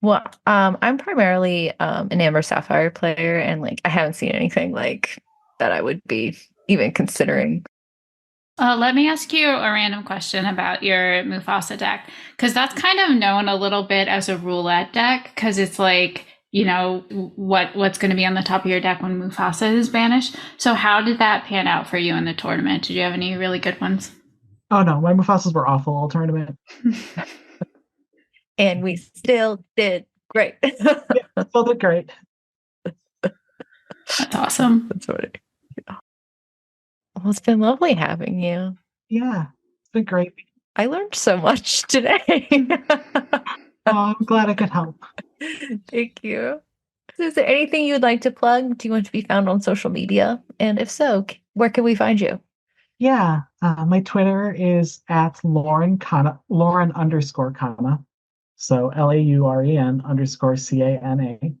Speaker 2: Well, I'm primarily an Amber Sapphire player, and like I haven't seen anything like that I would be even considering.
Speaker 1: Let me ask you a random question about your Mufasa deck, because that's kind of known a little bit as a roulette deck, because it's like, what's going to be on the top of your deck when Mufasa is banished. So how did that pan out for you in the tournament? Did you have any really good ones?
Speaker 3: Oh no, my Mufasas were awful all tournament.
Speaker 2: And we still did great.
Speaker 3: Yeah, still did great.
Speaker 1: That's awesome.
Speaker 2: That's funny. Well, it's been lovely having you.
Speaker 3: Yeah, it's been great.
Speaker 2: I learned so much today.
Speaker 3: Oh, I'm glad I could help.
Speaker 2: Thank you. So is there anything you would like to plug? Do you want to be found on social media? And if so, where can we find you?
Speaker 3: Yeah, my Twitter is at Lauren underscore Kana. So LAUREN_CANA.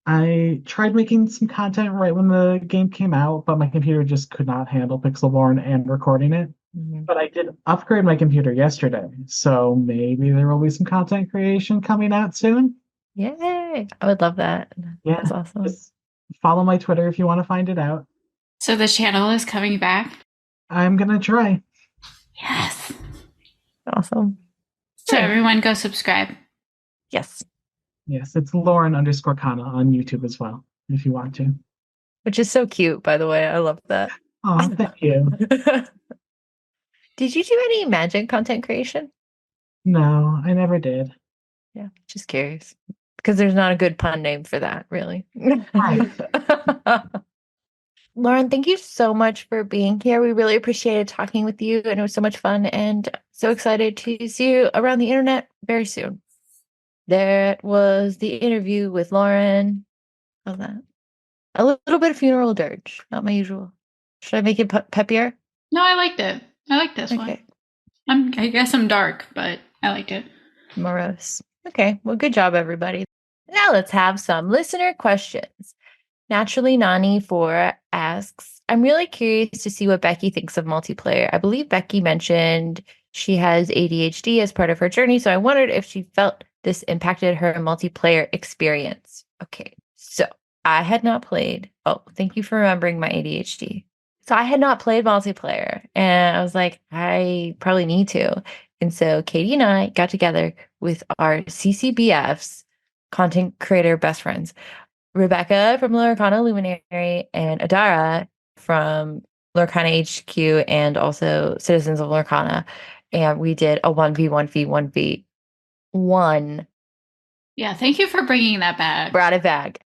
Speaker 3: I tried making some content right when the game came out, but my computer just could not handle Pixelborn and recording it.
Speaker 2: Mhm.
Speaker 3: But I did upgrade my computer yesterday, so maybe there will be some content creation coming out soon.
Speaker 2: Yay. I would love that.
Speaker 3: Yeah,
Speaker 2: That's awesome.
Speaker 3: just follow my Twitter if you want to find it out.
Speaker 1: So the channel is coming back.
Speaker 3: I'm gonna try.
Speaker 1: Yes.
Speaker 2: Awesome.
Speaker 1: So
Speaker 2: Yeah.
Speaker 1: everyone go subscribe.
Speaker 2: Yes.
Speaker 3: Yes, it's Lauren underscore Kana on YouTube as well, if you want to.
Speaker 2: Which is so cute, by the way. I love that.
Speaker 3: Oh, thank you.
Speaker 2: Did you do any magic content creation?
Speaker 3: No, I never did.
Speaker 2: Yeah, just curious. Because there's not a good pun name for that, really.
Speaker 3: Right.
Speaker 2: Lauren, thank you so much for being here. We really appreciated talking with you, and it was so much fun, and so excited to see you around the internet very soon. That was the interview with Lauren. How's that? A little bit of funeral dirge, not my usual. Should I make it peppier?
Speaker 1: No, I liked it. I like this one. I guess I'm dark, but I liked it.
Speaker 2: Morose. Okay, well, good job, everybody. Now let's have some listener questions. Naturally, Nani4 asks, I'm really curious to see what Becky thinks of multiplayer. I believe Becky mentioned she has ADHD as part of her journey, so I wondered if she felt this impacted her multiplayer experience. Okay, so I had not played. Oh, thank you for remembering my ADHD. So I had not played multiplayer, and I was like, I probably need to. And so Katie and I got together with our CCBFs, content creator best friends, Rebecca from Lorcana Luminary and Adara from Lorcana HQ and also Citizens of Lorcana. And we did a 1v1v1v1
Speaker 1: Yeah, thank you for bringing that back.
Speaker 2: brought it back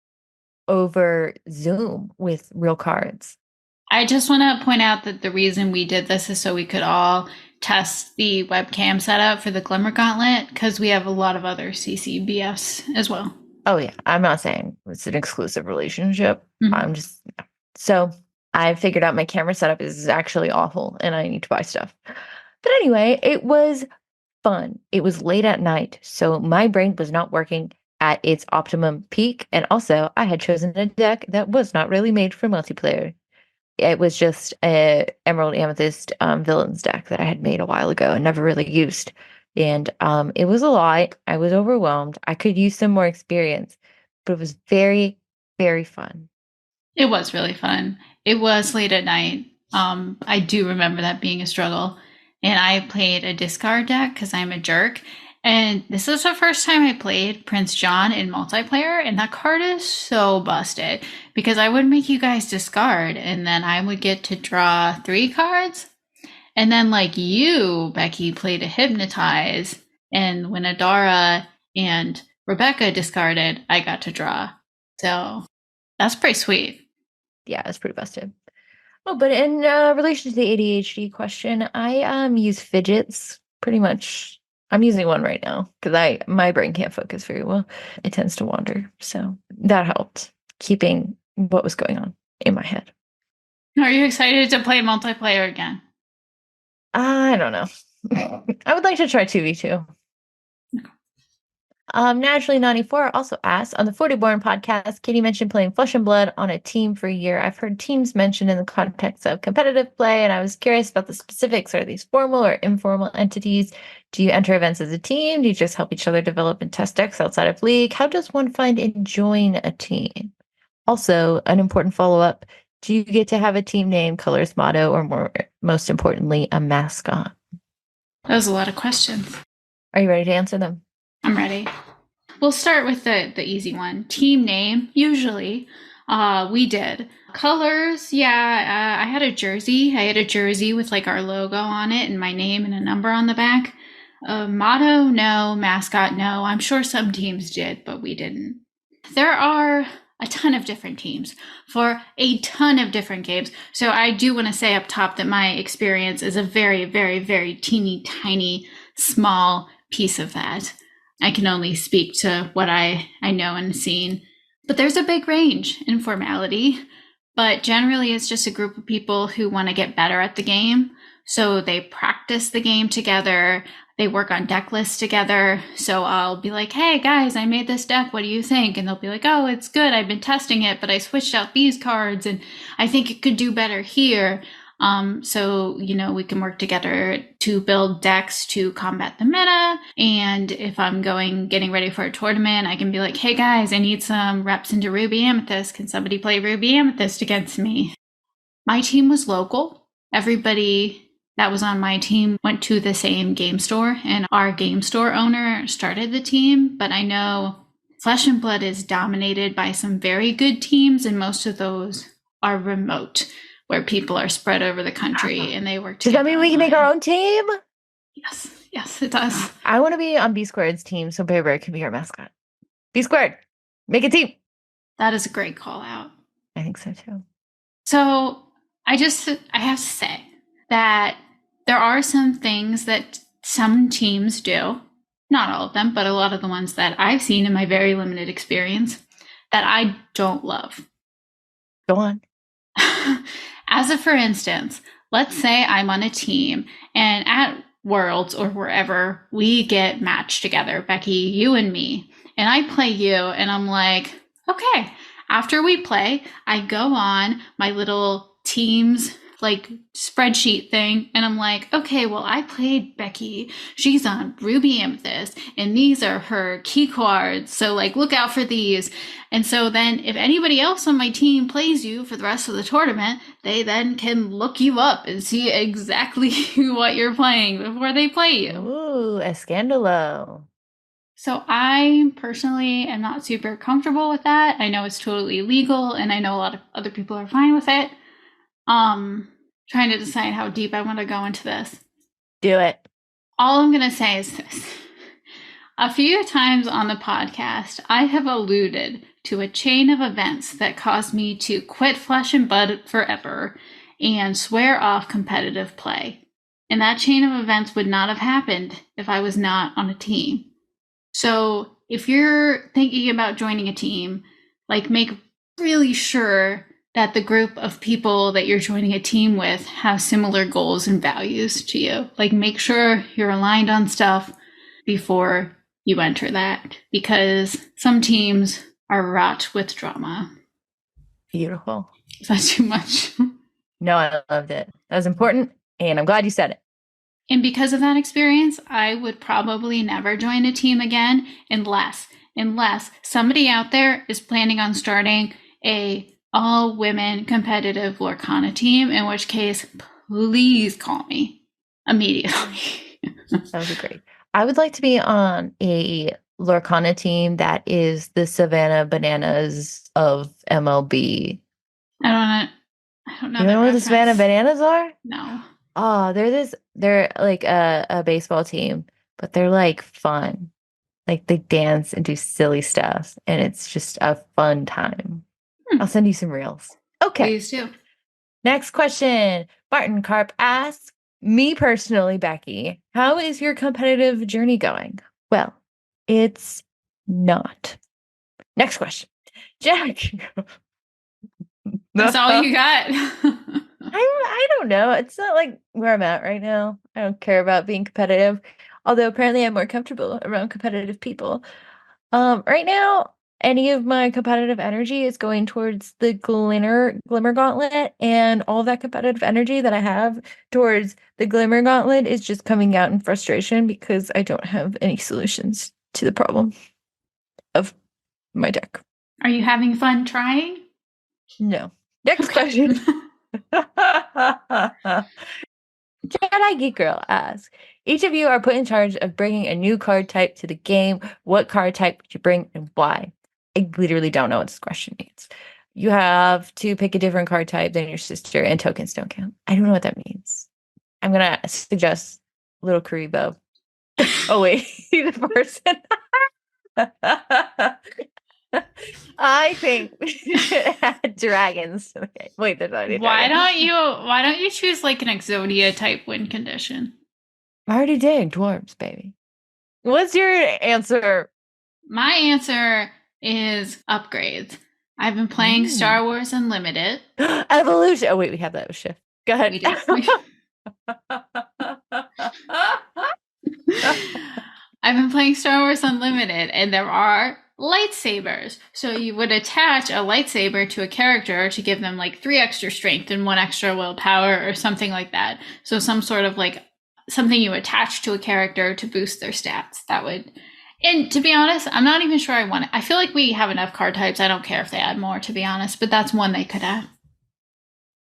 Speaker 2: over Zoom with real cards.
Speaker 1: I just want to point out that the reason we did this is so we could all test the webcam setup for the Glimmer Gauntlet, because we have a lot of other CCBFs as well.
Speaker 2: Oh, yeah. I'm not saying it's an exclusive relationship.
Speaker 1: Mhm.
Speaker 2: I'm just. So I figured out my camera setup is actually awful and I need to buy stuff. But anyway, it was fun. It was late at night, so my brain was not working at its optimum peak. And also, I had chosen a deck that was not really made for multiplayer. It was just a Emerald Amethyst villains deck that I had made a while ago and never really used. And it was a lot. I was overwhelmed. I could use some more experience, but it was very, very fun.
Speaker 1: It was really fun. It was late at night. I do remember that being a struggle. And I played a discard deck because I'm a jerk. And this is the first time I played Prince John in multiplayer. And that card is so busted because I would make you guys discard and then I would get to draw 3 cards. And then, like you, Becky, played a Hypnotize. And when Adara and Rebecca discarded, I got to draw. So that's pretty sweet.
Speaker 2: Yeah, it's pretty busted. Oh, but in relation to the ADHD question, I use fidgets pretty much. I'm using one right now because my brain can't focus very well. It tends to wander. So that helped keeping what was going on in my head.
Speaker 1: Are you excited to play multiplayer again?
Speaker 2: I don't know. I would like to try 2v2. Naturally 94 also asks, on the 40born podcast, Katie mentioned playing Flesh and Blood on a team for a year. I've heard teams mentioned in the context of competitive play, and I was curious about the specifics. Are these formal or informal entities? Do you enter events as a team? Do you just help each other develop and test decks outside of League? How does one find and join a team? Also, an important follow-up, do you get to have a team name, colors, motto, or most importantly, a mascot?
Speaker 1: That was a lot of questions.
Speaker 2: Are you ready to answer them?
Speaker 1: I'm ready. We'll start with the easy one. Team name, usually. We did. Colors, yeah, I had a jersey. I had a jersey with like our logo on it and my name and a number on the back. Motto, no. Mascot, no. I'm sure some teams did, but we didn't. There are a ton of different teams for a ton of different games. So I do want to say up top that my experience is a very, very, very teeny tiny, small piece of that. I can only speak to what I know and seen. But there's a big range in formality. But generally, it's just a group of people who want to get better at the game. So they practice the game together. They work on deck lists together. So I'll be like, hey guys, I made this deck. What do you think? And they'll be like, oh, it's good. I've been testing it, but I switched out these cards and I think it could do better here. So, we can work together to build decks to combat the meta. And if I'm getting ready for a tournament, I can be like, hey guys, I need some reps into Ruby Amethyst. Can somebody play Ruby Amethyst against me? My team was local. Everybody that was on my team went to the same game store, and our game store owner started the team. But I know Flesh and Blood is dominated by some very good teams, and most of those are remote, where people are spread over the country and they work together.
Speaker 2: Does that mean we can make our own team?
Speaker 1: Yes, it does.
Speaker 2: I want to be on B Squared's team, so Bear Bear can be our mascot. B Squared, make a team.
Speaker 1: That is a great call out.
Speaker 2: I think so too.
Speaker 1: So I have to say that there are some things that some teams do, not all of them, but a lot of the ones that I've seen in my very limited experience that I don't love.
Speaker 2: Go on.
Speaker 1: As a for instance, let's say I'm on a team and at Worlds or wherever we get matched together, Becky, you and me, and I play you and I'm like, okay, after we play, I go on my little team's spreadsheet thing and I'm like, okay, well, I played Becky. She's on Ruby Amethyst and these are her key cards. So look out for these. And so then if anybody else on my team plays you for the rest of the tournament, they then can look you up and see exactly what you're playing before they play you.
Speaker 2: Ooh, a scandalo.
Speaker 1: So I personally am not super comfortable with that. I know it's totally legal and I know a lot of other people are fine with it. Trying to decide how deep I want to go into this.
Speaker 2: Do it.
Speaker 1: All I'm going to say is this. A few times on the podcast, I have alluded to a chain of events that caused me to quit Flesh and Blood forever and swear off competitive play. And that chain of events would not have happened if I was not on a team. So if you're thinking about joining a team, make really sure that the group of people that you're joining a team with have similar goals and values to you. Make sure you're aligned on stuff before you enter that, because some teams are wrought with drama.
Speaker 2: Beautiful.
Speaker 1: Is that too much?
Speaker 2: No, I loved it. That was important, and I'm glad you said it.
Speaker 1: And because of that experience, I would probably never join a team again unless somebody out there is planning on starting a all-women competitive Lorcana team, in which case, please call me immediately.
Speaker 2: That would be great. I would like to be on a Lorcana team that is the Savannah Bananas of MLB.
Speaker 1: I don't know.
Speaker 2: You know where the Savannah Bananas are?
Speaker 1: No.
Speaker 2: Oh, they're like a baseball team, but they're fun. They dance and do silly stuff, and it's just a fun time. I'll send you some reels. Okay.
Speaker 1: Please do.
Speaker 2: Next question. Barton Carp asks, me personally, Becky, how is your competitive journey going? Well, it's not. Next question. Jack.
Speaker 1: That's all you got?
Speaker 2: I don't know. It's not where I'm at right now. I don't care about being competitive. Although apparently I'm more comfortable around competitive people. Right now, any of my competitive energy is going towards the Glimmer Gauntlet, and all that competitive energy that I have towards the Glimmer Gauntlet is just coming out in frustration because I don't have any solutions to the problem of my deck.
Speaker 1: Are you having fun trying?
Speaker 2: No. Next question. Jedi Geek Girl asks, each of you are put in charge of bringing a new card type to the game. What card type would you bring and why? I literally don't know what this question means. You have to pick a different card type than your sister, and tokens don't count. I don't know what that means. I'm going to suggest Little Karibo. Oh, wait. He's a person. I think we should add dragons. Okay. Wait, there's already a
Speaker 1: Why
Speaker 2: dragon.
Speaker 1: don't you choose like an Exodia type win condition?
Speaker 2: I already did. Dwarves, baby. What's your answer?
Speaker 1: My answer is upgrades. I've been playing Star Wars Unlimited.
Speaker 2: Evolution. Oh, wait, we have that with Shift. Go ahead.
Speaker 1: We do. I've been playing Star Wars Unlimited, and there are lightsabers. So you would attach a lightsaber to a character to give them like 3 extra strength and 1 extra willpower or something like that. So some sort of like something you attach to a character to boost their stats. That would. And to be honest, I'm not even sure I want it. I feel like we have enough card types. I don't care if they add more, to be honest, but that's one they could add.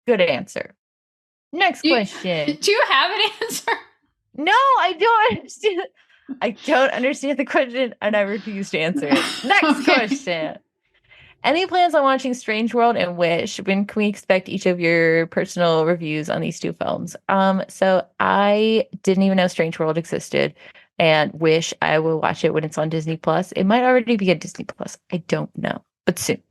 Speaker 2: Good answer. Next question.
Speaker 1: Do you have an answer?
Speaker 2: No, I don't understand. I don't understand the question, and I refuse to answer it. Next question. Any plans on watching Strange World and Wish? When can we expect each of your personal reviews on these 2 films? So I didn't even know Strange World existed, and Wish I will watch it when it's on Disney Plus. It might already be at Disney Plus. I don't know, but soon.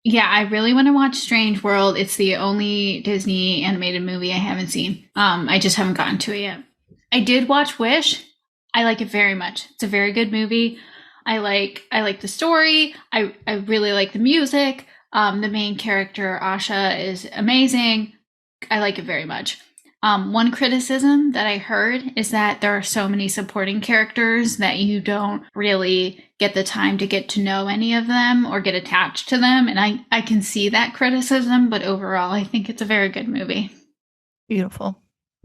Speaker 1: Yeah, I really want to watch Strange World. It's the only Disney animated movie I haven't seen. I just haven't gotten to it yet. I did watch Wish. I like it very much. It's a very good movie. I like the story. I really like the music. The main character, Asha, is amazing. I like it very much. One criticism that I heard is that there are so many supporting characters that you don't really get the time to get to know any of them or get attached to them. And I can see that criticism, but overall, I think it's a very good movie.
Speaker 2: Beautiful.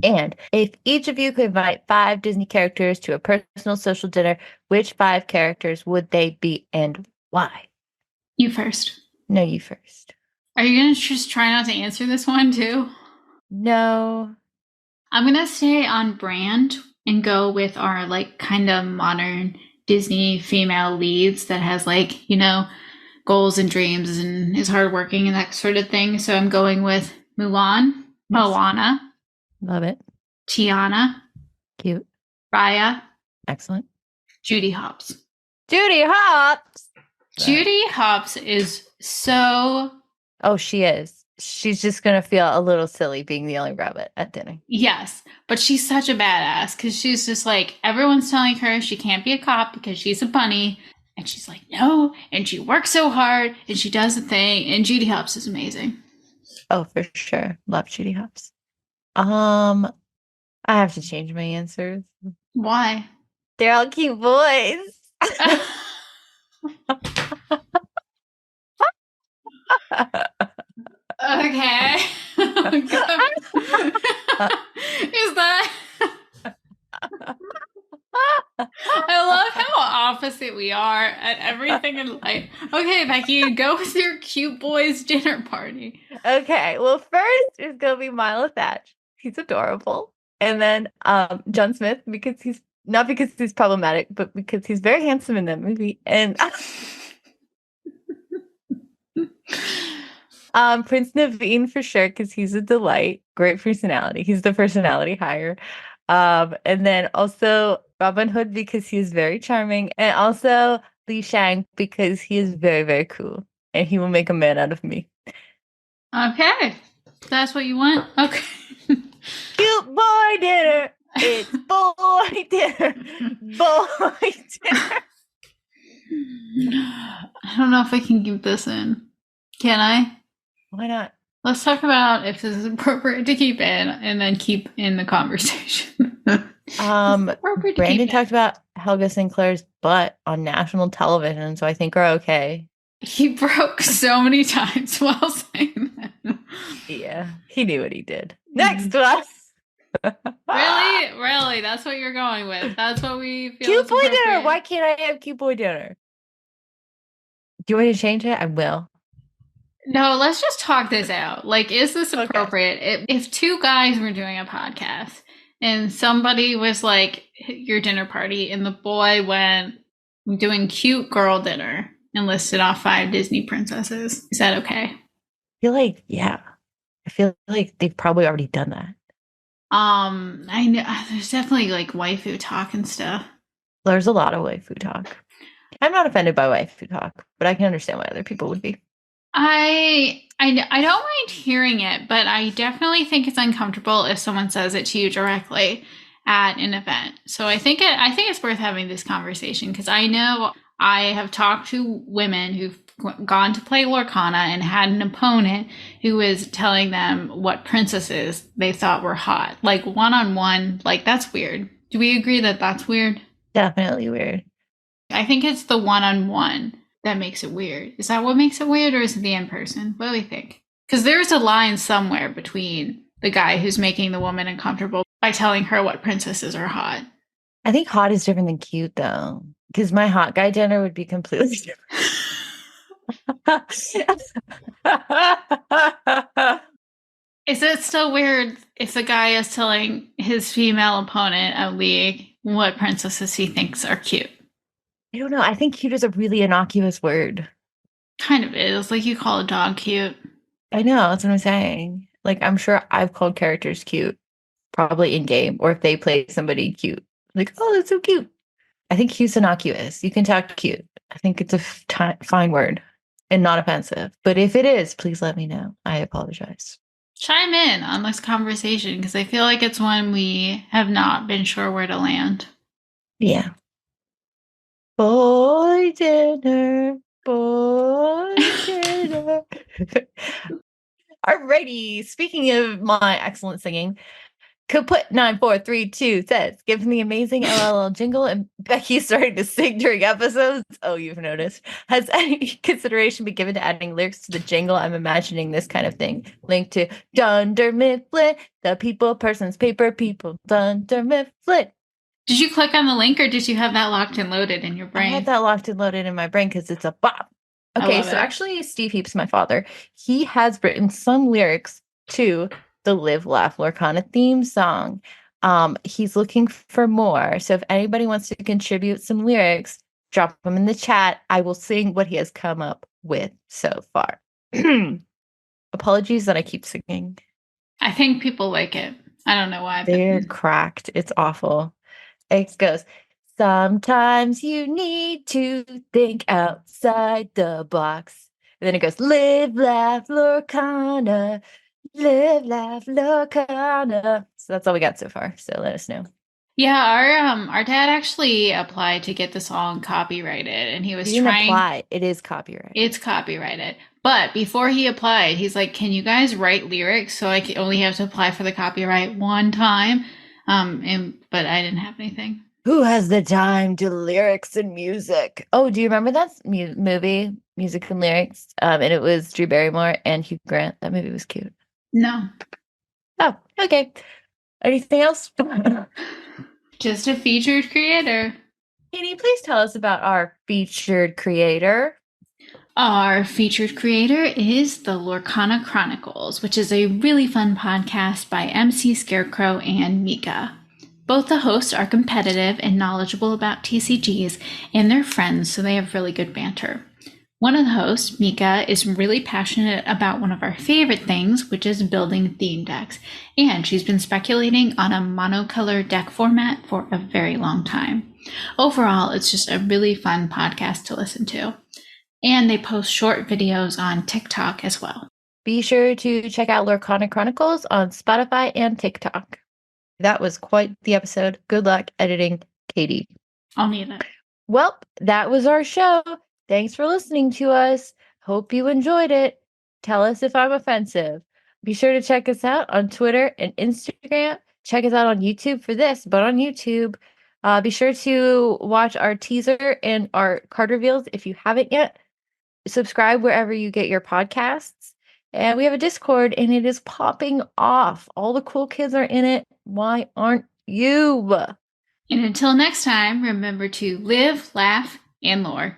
Speaker 2: And if each of you could invite 5 Disney characters to a personal social dinner, which 5 characters would they be and why?
Speaker 1: You first.
Speaker 2: No, you first.
Speaker 1: Are you going to just try not to answer this one too?
Speaker 2: No.
Speaker 1: I'm going to stay on brand and go with our like kind of modern Disney female leads that has like, you know, goals and dreams and is hardworking and that sort of thing. So I'm going with Mulan, yes. Moana.
Speaker 2: Love it.
Speaker 1: Tiana.
Speaker 2: Cute.
Speaker 1: Raya.
Speaker 2: Excellent.
Speaker 1: Judy Hopps.
Speaker 2: Judy Hopps.
Speaker 1: Judy Hopps is so...
Speaker 2: Oh, she is. She's just going to feel a little silly being the only rabbit at dinner.
Speaker 1: Yes, but she's such a badass because she's just like, everyone's telling her she can't be a cop because she's a bunny. And she's like, no. And she works so hard and she does the thing. And Judy Hopps is amazing.
Speaker 2: Oh, for sure. Love Judy Hopps. I have to change my answers.
Speaker 1: Why?
Speaker 2: They're all cute boys.
Speaker 1: Okay. Is that... I love how opposite we are at everything in life. Okay, Becky, go with your cute boys dinner party.
Speaker 2: Okay, well, first is going to be Milo Thatch. He's adorable. And then John Smith, because he's not because he's problematic, but because he's very handsome in that movie. And Prince Naveen for sure, because he's a delight. Great personality. He's the personality hire. And then also Robin Hood because he is very charming. And also Li Shang because he is very, very cool. And he will make a man out of me.
Speaker 1: Okay. That's what you want? Okay.
Speaker 2: Cute boy dinner. It's boy dinner. Boy dinner.
Speaker 1: I don't know if I can keep this in. Can I?
Speaker 2: Why not?
Speaker 1: Let's talk about if this is appropriate to keep in and then keep in the conversation.
Speaker 2: Brandon talked about Helga Sinclair's butt on national television, so I think we're okay.
Speaker 1: He broke so many times while saying that.
Speaker 2: Yeah, he knew what he did. Next one.
Speaker 1: Really? That's what you're going with? That's what we feel
Speaker 2: Cute boy dinner. Why can't I have cute boy dinner? Do you want me to change it? I will.
Speaker 1: No, let's just talk this out. Like, is this appropriate? Okay. If 2 guys were doing a podcast and somebody was like, your dinner party, and the boy went doing cute girl dinner and listed off 5 Disney princesses, is that okay?
Speaker 2: I feel like they've probably already done that.
Speaker 1: I know there's definitely like waifu talk and stuff.
Speaker 2: There's a lot of waifu talk. I'm not offended by waifu talk, but I can understand why other people would be.
Speaker 1: I don't mind hearing it, but I definitely think it's uncomfortable if someone says it to you directly at an event. So I think it's worth having this conversation, because I know I have talked to women who've gone to play Lorcana and had an opponent who was telling them what princesses they thought were hot, like one-on-one. Like, that's weird. Do we agree that that's weird?
Speaker 2: Definitely weird.
Speaker 1: I think it's the one-on-one that makes it weird. Is that what makes it weird, or is it the in-person? What do we think? Because there's a line somewhere between the guy who's making the woman uncomfortable by telling her what princesses are hot.
Speaker 2: I think hot is different than cute, though, because my hot guy dinner would be completely different.
Speaker 1: Is it still weird if the guy is telling his female opponent at League what princesses he thinks are cute?
Speaker 2: I don't know. I think cute is a really innocuous word.
Speaker 1: Kind of is. Like, you call a dog cute.
Speaker 2: I know. That's what I'm saying. Like, I'm sure I've called characters cute, probably in game, or if they play somebody cute. Like, oh, that's so cute. I think cute's innocuous. You can talk cute. I think it's a fine word and not offensive. But if it is, please let me know. I apologize.
Speaker 1: Chime in on this conversation, because I feel like it's one we have not been sure where to land.
Speaker 2: Yeah. Boy dinner, boy dinner. Alrighty. Speaking of my excellent singing, Kaput 9432 says, given the amazing LLL jingle and Becky starting to sing during episodes, oh, you've noticed, has any consideration been given to adding lyrics to the jingle? I'm imagining this kind of thing. Link to Dunder Mifflin, the people, persons, paper, people, Dunder Mifflin.
Speaker 1: Did you click on the link, or did you have that locked and loaded in your brain?
Speaker 2: I had that locked and loaded in my brain because it's a bop. Okay, so actually, Steve Heaps, my father, he has written some lyrics to the Live Laugh Lorcana theme song. He's looking for more. So if anybody wants to contribute some lyrics, drop them in the chat. I will sing what he has come up with so far. Apologies that I keep singing.
Speaker 1: I think people like it. I don't know why.
Speaker 2: They're cracked. It's awful. It goes, sometimes you need to think outside the box. And then it goes, live, laugh, Lorcana. Live, laugh, Lorcana. So that's all we got so far. So let us know.
Speaker 1: Yeah, our dad actually applied to get the song copyrighted, and he was trying.
Speaker 2: Apply. It is copyrighted.
Speaker 1: It's copyrighted. But before he applied, he's like, "Can you guys write lyrics so I only have to apply for the copyright one time?" But I didn't have anything.
Speaker 2: Who has the time to lyrics and music? Oh, do you remember that movie, Music and Lyrics? And it was Drew Barrymore and Hugh Grant. That movie was cute.
Speaker 1: No.
Speaker 2: Oh, okay. Anything else?
Speaker 1: Just a featured creator.
Speaker 2: Katie, please tell us about our featured creator.
Speaker 1: Our featured creator is the Lorcana Chronicles, which is a really fun podcast by MC Scarecrow and Mika. Both the hosts are competitive and knowledgeable about TCGs, and they're friends, so they have really good banter. One of the hosts, Mika, is really passionate about one of our favorite things, which is building theme decks, and she's been speculating on a monocolor deck format for a very long time. Overall, it's just a really fun podcast to listen to. And they post short videos on TikTok as well.
Speaker 2: Be sure to check out Lorcana Chronicles on Spotify and TikTok. That was quite the episode. Good luck editing, Katie.
Speaker 1: I'll need it.
Speaker 2: Well, that was our show. Thanks for listening to us. Hope you enjoyed it. Tell us if I'm offensive. Be sure to check us out on Twitter and Instagram. Check us out on YouTube for this, but on YouTube. Be sure to watch our teaser and our card reveals if you haven't yet. Subscribe wherever you get your podcasts. And we have a Discord, and it is popping off. All the cool kids are in it. Why aren't you?
Speaker 1: And until next time, remember to live, laugh, and lore.